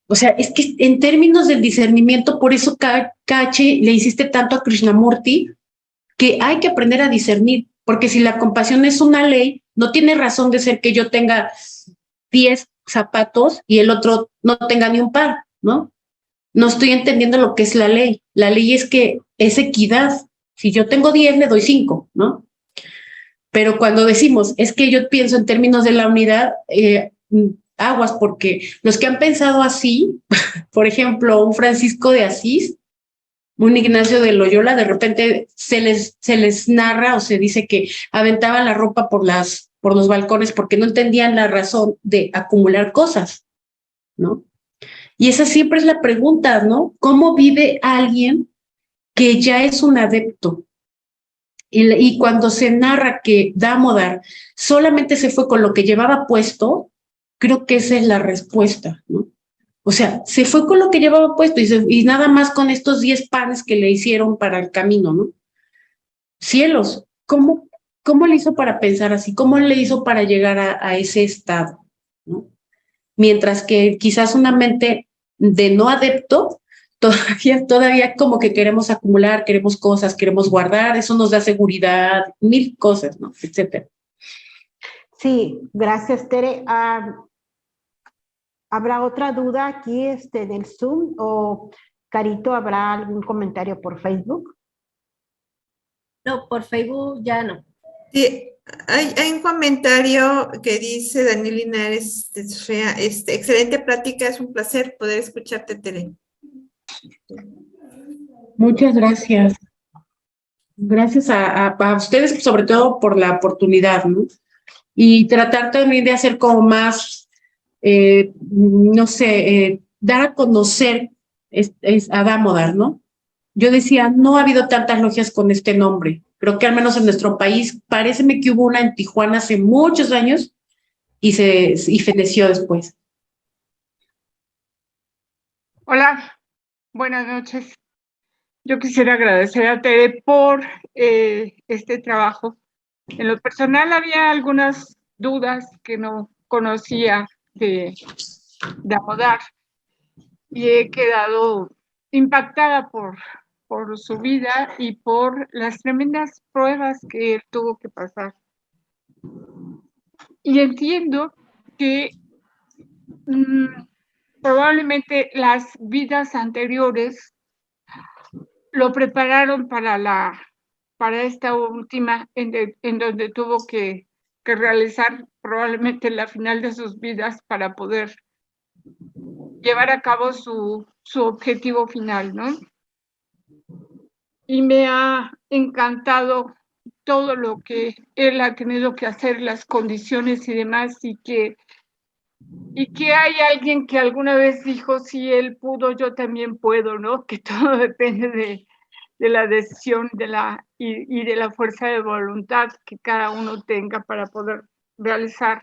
O sea, es que en términos del discernimiento, por eso, Cache, le hiciste tanto a Krishnamurti, que hay que aprender a discernir, porque si la compasión es una ley, no tiene razón de ser que yo tenga 10 zapatos y el otro no tenga ni un par, ¿no? No estoy entendiendo lo que es la ley. La ley es que es equidad. Si yo tengo 10, le doy 5, ¿no? Pero cuando decimos, es que yo pienso en términos de la unidad, aguas, porque los que han pensado así, por ejemplo, un Francisco de Asís, un Ignacio de Loyola, de repente se les narra o se dice que aventaban la ropa por los balcones porque no entendían la razón de acumular cosas, ¿no? Y esa siempre es la pregunta, ¿no? ¿Cómo vive alguien que ya es un adepto? Y cuando se narra que Damodar solamente se fue con lo que llevaba puesto, creo que esa es la respuesta, ¿no? O sea, se fue con lo que llevaba puesto y nada más con estos 10 panes que le hicieron para el camino, ¿no? Cielos, ¿cómo le hizo para pensar así? ¿Cómo le hizo para llegar a ese estado, ¿no? Mientras que quizás una mente de no adepto, todavía como que queremos acumular, queremos cosas, queremos guardar, eso nos da seguridad, mil cosas, ¿no? Etcétera. Sí, gracias, Tere. ¿Habrá otra duda aquí del Zoom? ¿O Carito, habrá algún comentario por Facebook? No, por Facebook ya no. Sí, hay un comentario que dice Daniel Linares, excelente plática, es un placer poder escucharte, Tere. Muchas gracias. Gracias a ustedes, sobre todo por la oportunidad, ¿no? Y tratar también de hacer como más, no sé, dar a conocer a Damodar, ¿no? Yo decía, no ha habido tantas logias con este nombre. Creo que al menos en nuestro país, paréceme que hubo una en Tijuana hace muchos años y feneció después. Hola, buenas noches. Yo quisiera agradecer a Tere por este trabajo. En lo personal había algunas dudas que no conocía de Damodar y he quedado impactada por su vida y por las tremendas pruebas que él tuvo que pasar. Y entiendo que probablemente las vidas anteriores lo prepararon para esta última, en donde tuvo que realizar probablemente la final de sus vidas para poder llevar a cabo su objetivo final, ¿no? Y me ha encantado todo lo que él ha tenido que hacer, las condiciones y demás, y que hay alguien que alguna vez dijo, si él pudo, yo también puedo, ¿no? Que todo depende de la decisión y de la fuerza de voluntad que cada uno tenga para poder realizar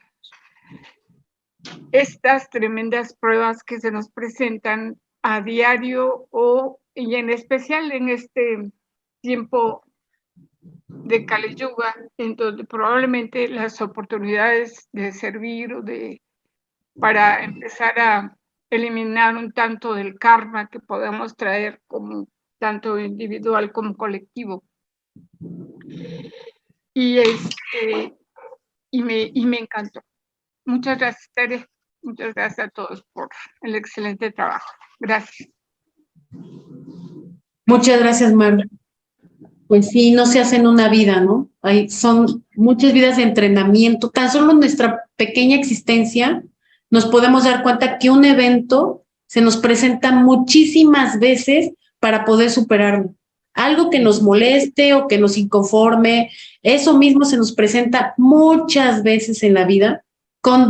estas tremendas pruebas que se nos presentan a diario y en especial en este tiempo de Kali Yuga, en donde probablemente las oportunidades de servir o para empezar a eliminar un tanto del karma que podemos traer como tanto individual como colectivo. Y me encantó. Muchas gracias, Tere. Muchas gracias a todos por el excelente trabajo. Gracias. Muchas gracias, Maru. Pues sí, no se hace en una vida, ¿no? Son muchas vidas de entrenamiento. Tan solo en nuestra pequeña existencia nos podemos dar cuenta que un evento se nos presenta muchísimas veces para poder superarlo. Algo que nos moleste o que nos inconforme, eso mismo se nos presenta muchas veces en la vida.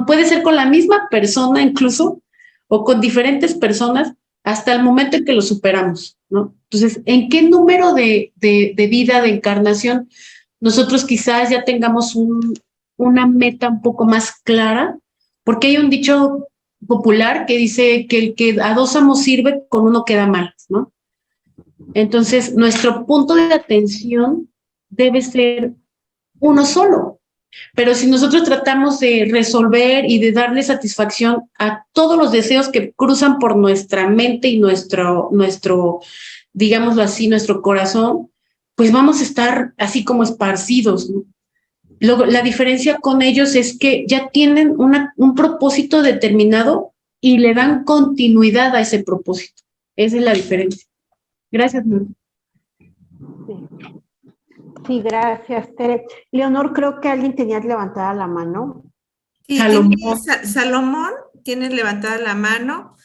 Puede ser con la misma persona incluso, o con diferentes personas, hasta el momento en que lo superamos, ¿no? Entonces, ¿en qué número de vida, de encarnación, nosotros quizás ya tengamos una meta un poco más clara? Porque hay un dicho popular que dice que el que a dos amos sirve, con uno queda mal, ¿no? Entonces, nuestro punto de atención debe ser uno solo. Pero si nosotros tratamos de resolver y de darle satisfacción a todos los deseos que cruzan por nuestra mente y nuestro, digámoslo así, nuestro corazón, pues vamos a estar así como esparcidos, ¿no? La diferencia con ellos es que ya tienen un propósito determinado y le dan continuidad a ese propósito. Esa es la diferencia. Gracias, Maru. Sí, gracias, Tere. Leonor, creo que alguien tenía levantada la mano. Sí, Salomón. Salomón tiene levantada la mano.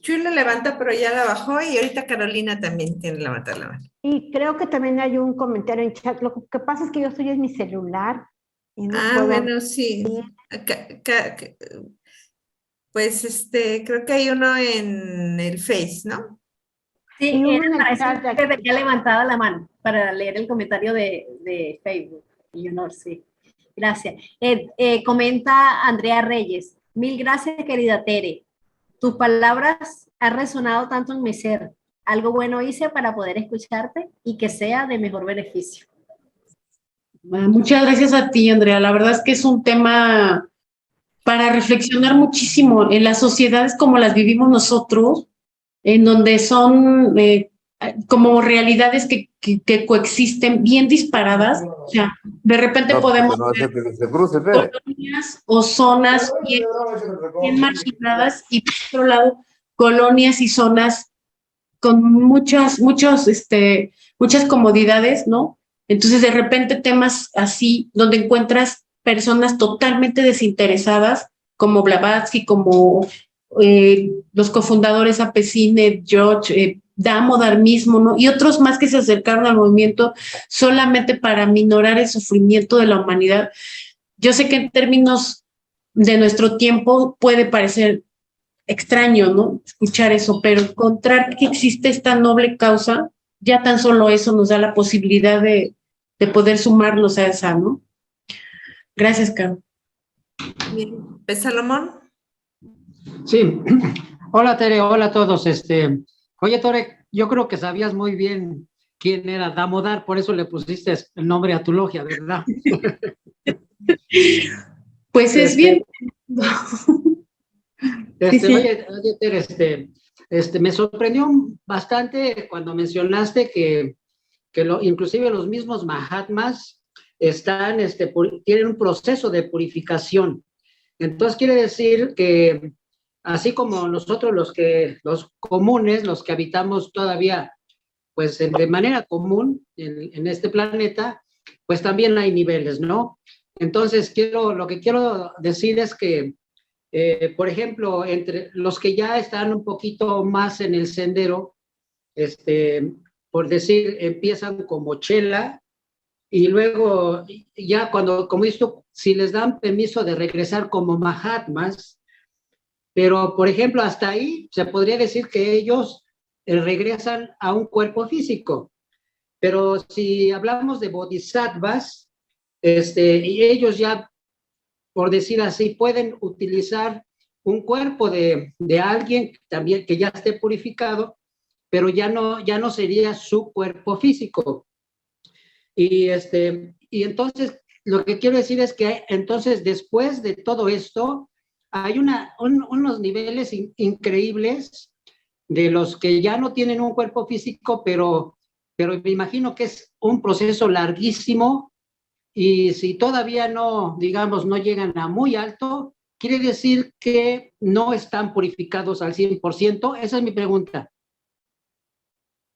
Chuy la levanta, pero ya la bajó, y ahorita Carolina también tiene levantada la mano. Y creo que también hay un comentario en chat. Lo que pasa es que yo estoy en mi celular y no puedo... Bueno, sí. Pues creo que hay uno en el Face, ¿no? Sí, Y uno era en el para chat de eso que aquí. tenía levantada la mano, para leer el comentario de Facebook. Leonor, sí. Gracias. Comenta Andrea Reyes. Mil gracias, querida Tere. Tus palabras han resonado tanto en mi ser. Algo bueno hice para poder escucharte y que sea de mejor beneficio. Muchas gracias a ti, Andrea. La verdad es que es un tema para reflexionar muchísimo en las sociedades como las vivimos nosotros, en donde son como realidades que coexisten bien disparadas. O sea, de repente podemos ver colonias o zonas bien marginadas, y por otro lado, colonias y zonas con muchas comodidades, ¿no? Entonces, de repente, temas así, donde encuentras personas totalmente desinteresadas, como Blavatsky, como los cofundadores Apecine, George, Damodar mismo, ¿no? Y otros más que se acercaron al movimiento solamente para minorar el sufrimiento de la humanidad. Yo sé que en términos de nuestro tiempo puede parecer extraño, ¿no? Escuchar eso, pero encontrar que existe esta noble causa, ya tan solo eso nos da la posibilidad de poder sumarnos a esa, ¿no? Gracias, Caro. Bien. ¿Ves, Salomón? Sí. Hola, Tere. Hola a todos. Oye, Tore, yo creo que sabías muy bien quién era Damodar, por eso le pusiste el nombre a tu logia, ¿verdad? Pues es bien. Sí. Oye, Tere, me sorprendió bastante cuando mencionaste que inclusive los mismos Mahatmas tienen un proceso de purificación. Entonces quiere decir que así como nosotros los comunes, los que habitamos todavía pues de manera común en este planeta, pues también hay niveles, ¿no? Entonces lo que quiero decir es que por ejemplo, entre los que ya están un poquito más en el sendero, por decir, empiezan como chela, y luego ya como esto, si les dan permiso de regresar como Mahatmas, pero por ejemplo, hasta ahí se podría decir que ellos regresan a un cuerpo físico. Pero si hablamos de bodhisattvas, y ellos ya, por decir así, pueden utilizar un cuerpo de alguien también que ya esté purificado, pero ya no sería su cuerpo físico. Y y entonces lo que quiero decir es que entonces después de todo esto hay unos niveles increíbles de los que ya no tienen un cuerpo físico, pero me imagino que es un proceso larguísimo, y si todavía no, digamos, no llegan a muy alto, quiere decir que no están purificados al 100%. Esa es mi pregunta.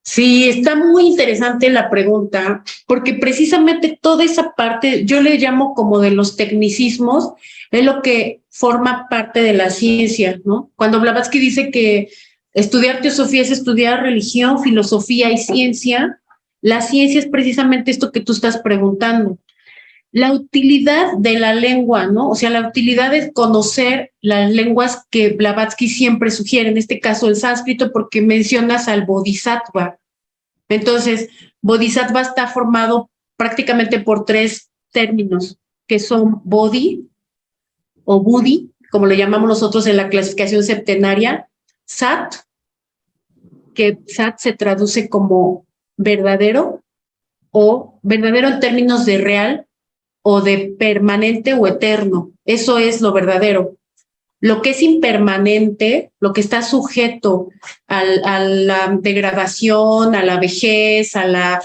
Sí, está muy interesante la pregunta, porque precisamente toda esa parte, yo le llamo como de los tecnicismos, es lo que forma parte de la ciencia, ¿no? Cuando Blavatsky dice que estudiar teosofía es estudiar religión, filosofía y ciencia, la ciencia es precisamente esto que tú estás preguntando. La utilidad de la lengua, ¿no? O sea, la utilidad es conocer las lenguas que Blavatsky siempre sugiere, en este caso el sánscrito, porque mencionas al bodhisattva. Entonces, bodhisattva está formado prácticamente por 3 términos, que son bodhi o buddhi, como le llamamos nosotros en la clasificación septenaria, sat, que sat se traduce como verdadero, o verdadero en términos de real, o de permanente o eterno. Eso es lo verdadero. Lo que es impermanente, lo que está sujeto a la degradación, a la vejez, a la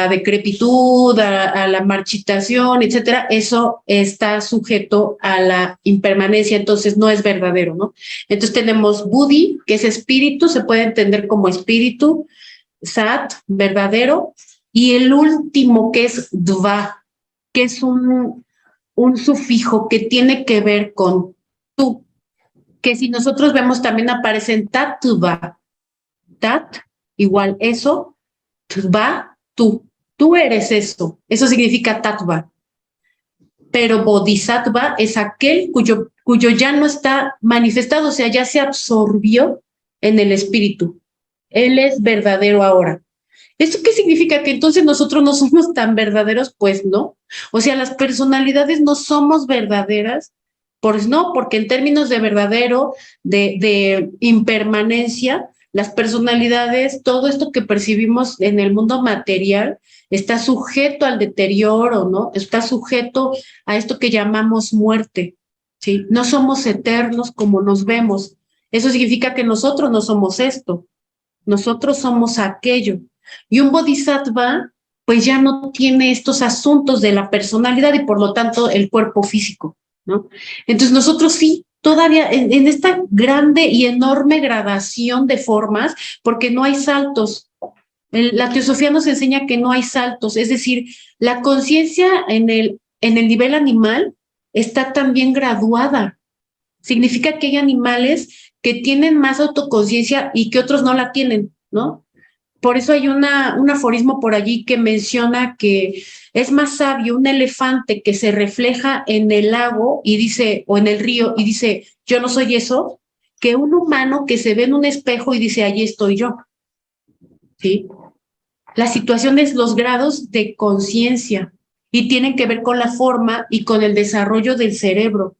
decrepitud, a la marchitación, etcétera, eso está sujeto a la impermanencia, entonces no es verdadero, ¿no? Entonces tenemos buddhi, que es espíritu, se puede entender como espíritu, sat, verdadero, y el último que es dva, que es un sufijo que tiene que ver con tú, que si nosotros vemos también aparecen tatva, tat, igual eso, tva, tú eres eso significa tatva. Pero bodhisattva es aquel cuyo ya no está manifestado, o sea, ya se absorbió en el espíritu. Él es verdadero ahora. ¿Esto qué significa? ¿Que entonces nosotros no somos tan verdaderos? Pues no. O sea, las personalidades no somos verdaderas. Pues no, porque en términos de verdadero, de impermanencia, las personalidades, todo esto que percibimos en el mundo material, está sujeto al deterioro, ¿no? Está sujeto a esto que llamamos muerte, ¿sí? No somos eternos como nos vemos. Eso significa que nosotros no somos esto, nosotros somos aquello. Y un bodhisattva, pues ya no tiene estos asuntos de la personalidad y por lo tanto el cuerpo físico, ¿no? Entonces nosotros sí, todavía en esta grande y enorme gradación de formas, porque no hay saltos. La teosofía nos enseña que no hay saltos, es decir, la conciencia en el nivel animal está también graduada. Significa que hay animales que tienen más autoconciencia y que otros no la tienen, ¿no? Por eso hay un aforismo por allí que menciona que es más sabio un elefante que se refleja en el lago y dice, o en el río, y dice, yo no soy eso, que un humano que se ve en un espejo y dice, allí estoy yo. ¿Sí? La situación es los grados de conciencia y tienen que ver con la forma y con el desarrollo del cerebro.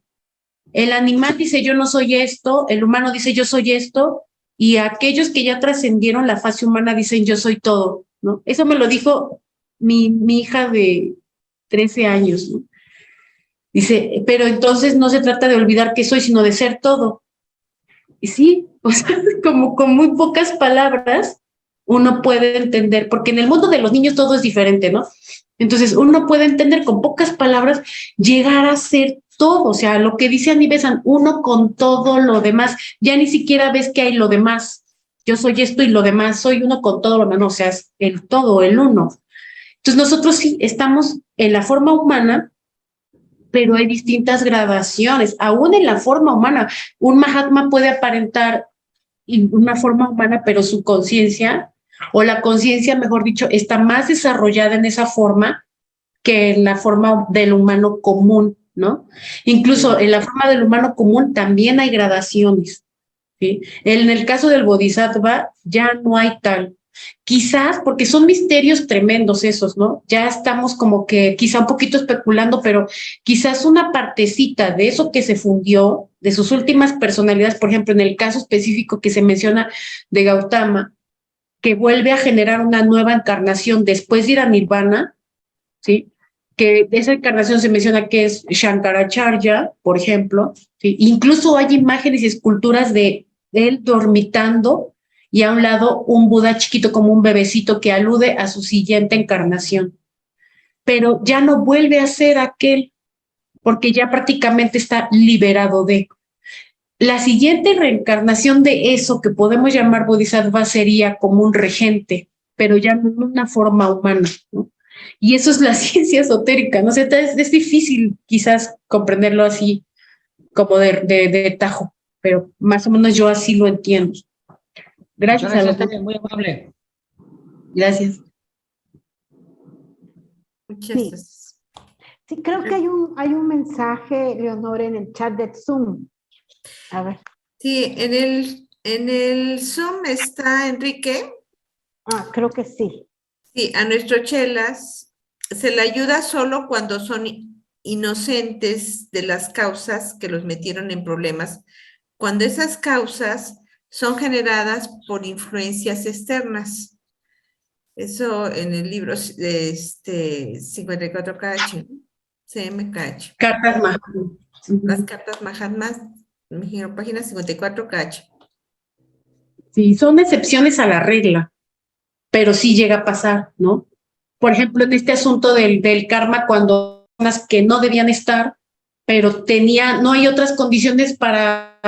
El animal dice, yo no soy esto, el humano dice, yo soy esto, y aquellos que ya trascendieron la fase humana dicen, yo soy todo, ¿no? Eso me lo dijo mi hija de 13 años, ¿no? Dice, pero entonces no se trata de olvidar que soy, sino de ser todo. Y sí, o sea, como con muy pocas palabras uno puede entender, porque en el mundo de los niños todo es diferente, ¿no? Entonces uno puede entender con pocas palabras llegar a ser todo, o sea, lo que dice Annie Besant, uno con todo lo demás, ya ni siquiera ves que hay lo demás, yo soy esto y lo demás, soy uno con todo lo demás, o sea, es el todo, el uno. Entonces nosotros sí estamos en la forma humana, pero hay distintas gradaciones, aún en la forma humana, un Mahatma puede aparentar una forma humana, pero su conciencia, o la conciencia, mejor dicho, está más desarrollada en esa forma que en la forma del humano común, ¿no? Incluso en la forma del humano común también hay gradaciones, ¿sí? En el caso del bodhisattva ya no hay tal. Quizás porque son misterios tremendos esos, ¿no? Ya estamos como que quizá un poquito especulando, pero quizás una partecita de eso que se fundió, de sus últimas personalidades, por ejemplo, en el caso específico que se menciona de Gautama, que vuelve a generar una nueva encarnación después de ir a Nirvana, ¿sí? que de esa encarnación se menciona que es Shankaracharya, por ejemplo, ¿sí? Incluso hay imágenes y esculturas de él dormitando y a un lado un Buda chiquito como un bebecito que alude a su siguiente encarnación. Pero ya no vuelve a ser aquel, porque ya prácticamente está liberado de. La siguiente reencarnación de eso que podemos llamar Bodhisattva sería como un regente, pero ya no en una forma humana, ¿no? Y eso es la ciencia esotérica, ¿no? O sea, es difícil quizás comprenderlo así como de tajo, pero más o menos yo así lo entiendo. Gracias, Muchas gracias, Tere, muy amable. Gracias. Muchas Sí. gracias. Sí, creo que hay un mensaje, Leonor, en el chat de Zoom. A ver. Sí, en el Zoom está Enrique. Creo que sí. Sí, a nuestros chelas se le ayuda solo cuando son inocentes de las causas que los metieron en problemas, cuando esas causas son generadas por influencias externas. Eso en el libro de 54KH, ¿no? CMKH. Cartas más. Las cartas Mahatmas, me imagino, página 54KH. Sí, son excepciones a la regla, pero sí llega a pasar, ¿no? Por ejemplo, en este asunto del karma, cuando personas que no debían estar, pero no hay otras condiciones para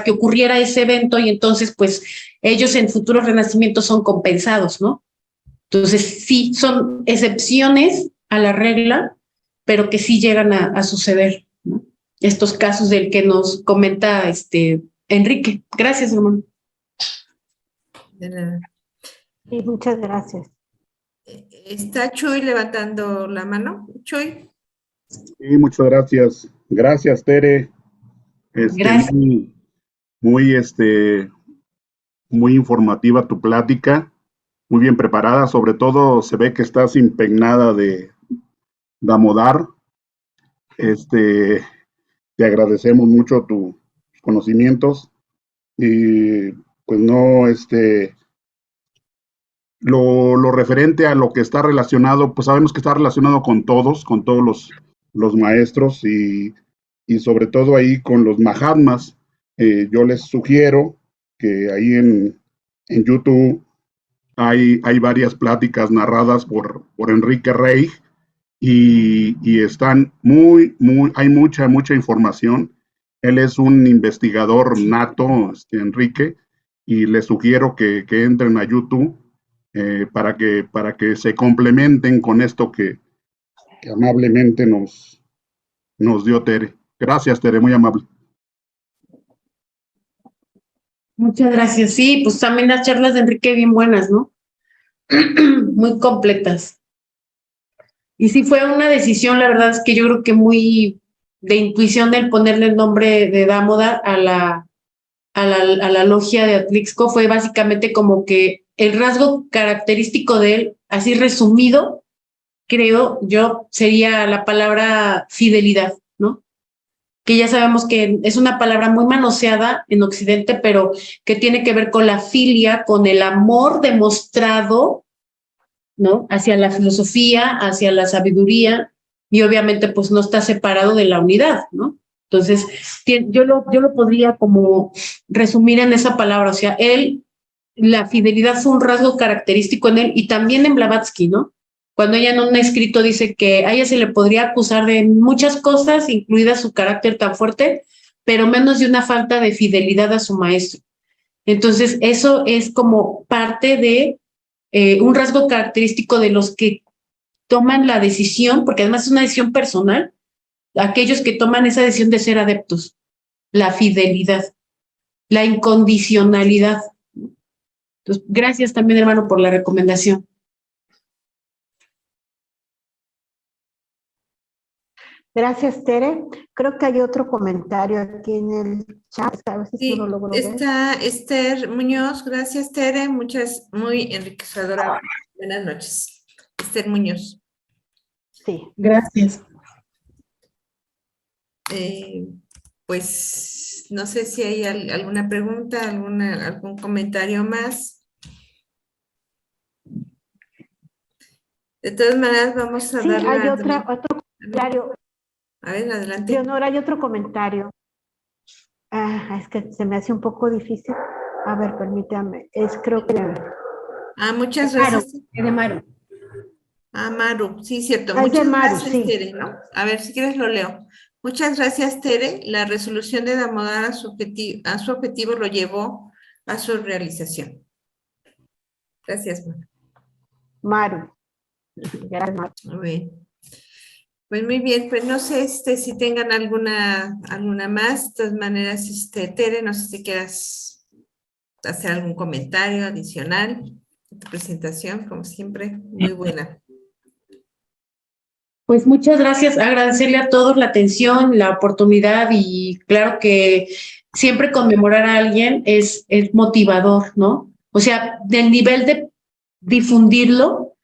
que ocurriera ese evento y entonces, pues, ellos en futuros renacimientos son compensados, ¿no? Entonces, sí, son excepciones a la regla, pero que sí llegan a suceder, ¿no? Estos casos del que nos comenta Enrique. Gracias, hermano. De nada. Sí, muchas gracias. ¿Está Chuy levantando la mano? Chuy. Sí, muchas gracias. Gracias, Tere. Gracias. Muy, muy informativa tu plática, muy bien preparada. Sobre todo se ve que estás impregnada de Damodar. Te agradecemos mucho tus conocimientos y pues no, lo referente a lo que está relacionado, pues sabemos que está relacionado con todos los maestros y sobre todo ahí con los Mahatmas. Yo les sugiero que ahí en YouTube hay varias pláticas narradas por Enrique Rey y están hay mucha información. Él es un investigador nato, Enrique, y les sugiero que entren a YouTube para que se complementen con esto que amablemente nos dio Tere. Gracias, Tere, muy amable. Muchas gracias. Sí, pues también las charlas de Enrique bien buenas, ¿no? Muy completas. Y sí fue una decisión, la verdad es que yo creo que muy de intuición el ponerle el nombre de Damodar a la logia de Atlixco fue básicamente como que el rasgo característico de él, así resumido, creo yo, sería la palabra fidelidad, ¿no? Que ya sabemos que es una palabra muy manoseada en Occidente, pero que tiene que ver con la filia, con el amor demostrado, ¿no? Hacia la filosofía, hacia la sabiduría, y obviamente pues no está separado de la unidad, ¿no? Entonces, yo lo podría como resumir en esa palabra, o sea, la fidelidad fue un rasgo característico en él y también en Blavatsky, ¿no? Cuando ella en un escrito dice que a ella se le podría acusar de muchas cosas, incluida su carácter tan fuerte, pero menos de una falta de fidelidad a su maestro. Entonces, eso es como parte de un rasgo característico de los que toman la decisión, porque además es una decisión personal, aquellos que toman esa decisión de ser adeptos, la fidelidad, la incondicionalidad. Entonces, gracias también, hermano, por la recomendación. Gracias, Tere. Creo que hay otro comentario aquí en el chat. A ver si Sí, lo logro ver. está Esther Muñoz. Gracias, Tere. Muy enriquecedora. Buenas noches. Esther Muñoz. Sí. Gracias. Pues no sé si hay alguna pregunta, algún comentario más. De todas maneras, vamos a Sí, darle hay a- otro comentario. A ver, adelante. Leonora, hay otro comentario. Es que se me hace un poco difícil. A ver, permítame. Creo que... Muchas Maru, gracias. es de Maru. Maru, sí, cierto. Es de Muchas Maru, gracias, sí. Tere, ¿no? A ver, si quieres lo leo. Muchas gracias, Tere. La resolución de Damodar a su objetivo lo llevó a su realización. Gracias, Maru. Maru. Gracias, Maru. Muy bien. Pues muy bien, pues no sé si tengan alguna más. De todas maneras, Tere, no sé si quieras hacer algún comentario adicional. Tu presentación, como siempre, muy buena. Pues muchas gracias, agradecerle a todos la atención, la oportunidad y claro que siempre conmemorar a alguien es motivador, ¿no? O sea, del nivel de difundirlo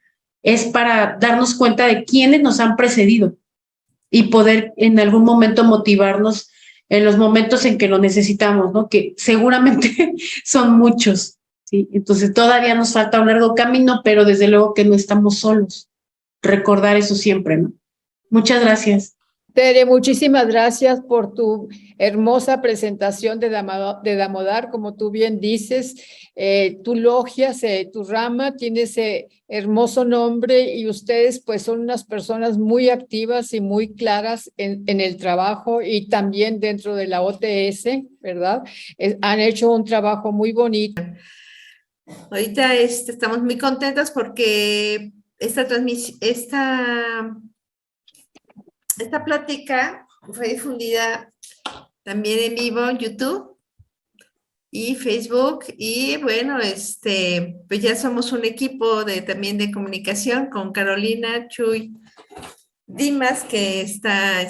es para darnos cuenta de quiénes nos han precedido y poder en algún momento motivarnos en los momentos en que lo necesitamos, ¿no? Que seguramente son muchos, ¿sí? Entonces todavía nos falta un largo camino, pero desde luego que no estamos solos. Recordar eso siempre, ¿no? Muchas gracias. Tere, muchísimas gracias por tu hermosa presentación de Damodar, como tú bien dices, tu logia, tu rama tiene ese hermoso nombre y ustedes pues son unas personas muy activas y muy claras en el trabajo y también dentro de la OTS, ¿verdad? Han hecho un trabajo muy bonito. Ahorita estamos muy contentas porque esta plática fue difundida también en vivo en YouTube y Facebook y bueno, pues ya somos un equipo también de comunicación con Carolina Chuy Dimas, que está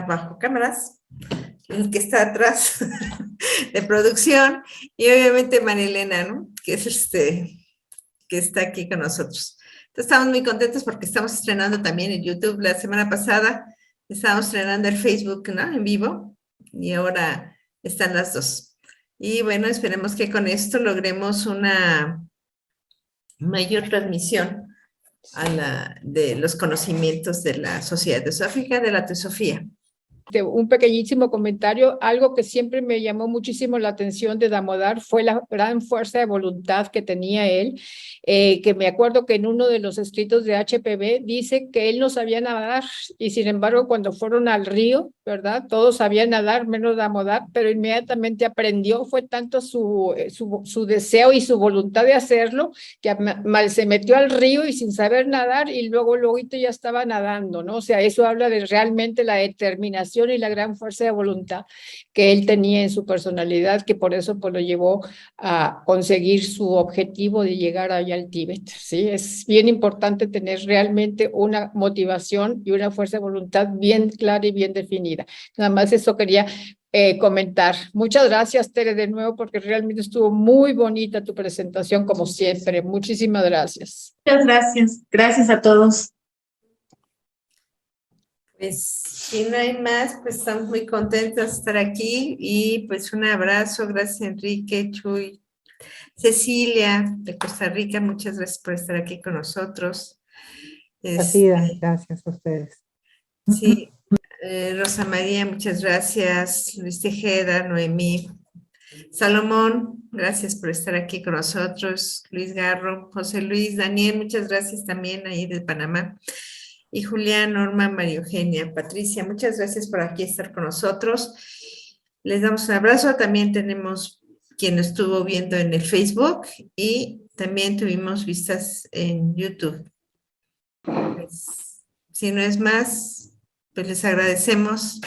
bajo cámaras, el que está atrás de producción, y obviamente Marilena, ¿no? Que es que está aquí con nosotros. Entonces estamos muy contentos porque estamos estrenando también en YouTube. La semana pasada estábamos estrenando el Facebook, ¿no? En vivo, y ahora están las dos. Y bueno, esperemos que con esto logremos una mayor transmisión de los conocimientos de la Sociedad Teosófica, de la Teosofía. Un pequeñísimo comentario, algo que siempre me llamó muchísimo la atención de Damodar fue la gran fuerza de voluntad que tenía él, que me acuerdo que en uno de los escritos de HPB dice que él no sabía nadar y sin embargo cuando fueron al río, ¿verdad? Todos sabían nadar menos Damodar, pero inmediatamente aprendió, fue tanto su deseo y su voluntad de hacerlo que se metió al río y sin saber nadar y luego ya estaba nadando, ¿no? O sea, eso habla de realmente la determinación y la gran fuerza de voluntad que él tenía en su personalidad, que por eso pues lo llevó a conseguir su objetivo de llegar allá al Tíbet, ¿sí? Es bien importante tener realmente una motivación y una fuerza de voluntad bien clara y bien definida. Nada más eso quería comentar. Muchas gracias, Tere, de nuevo, porque realmente estuvo muy bonita tu presentación, como siempre. Muchísimas gracias. Muchas gracias. Gracias a todos. Pues si no hay más, pues estamos muy contentos de estar aquí y pues un abrazo, gracias Enrique, Chuy, Cecilia de Costa Rica, muchas gracias por estar aquí con nosotros. Gracias a ustedes. Sí, Rosa María, muchas gracias, Luis Tejeda, Noemí, Salomón, gracias por estar aquí con nosotros, Luis Garro, José Luis, Daniel, muchas gracias también ahí de Panamá. Y Julián, Norma, María Eugenia, Patricia, muchas gracias por aquí estar con nosotros. Les damos un abrazo. También tenemos quien estuvo viendo en el Facebook y también tuvimos vistas en YouTube. Pues, si no es más, pues les agradecemos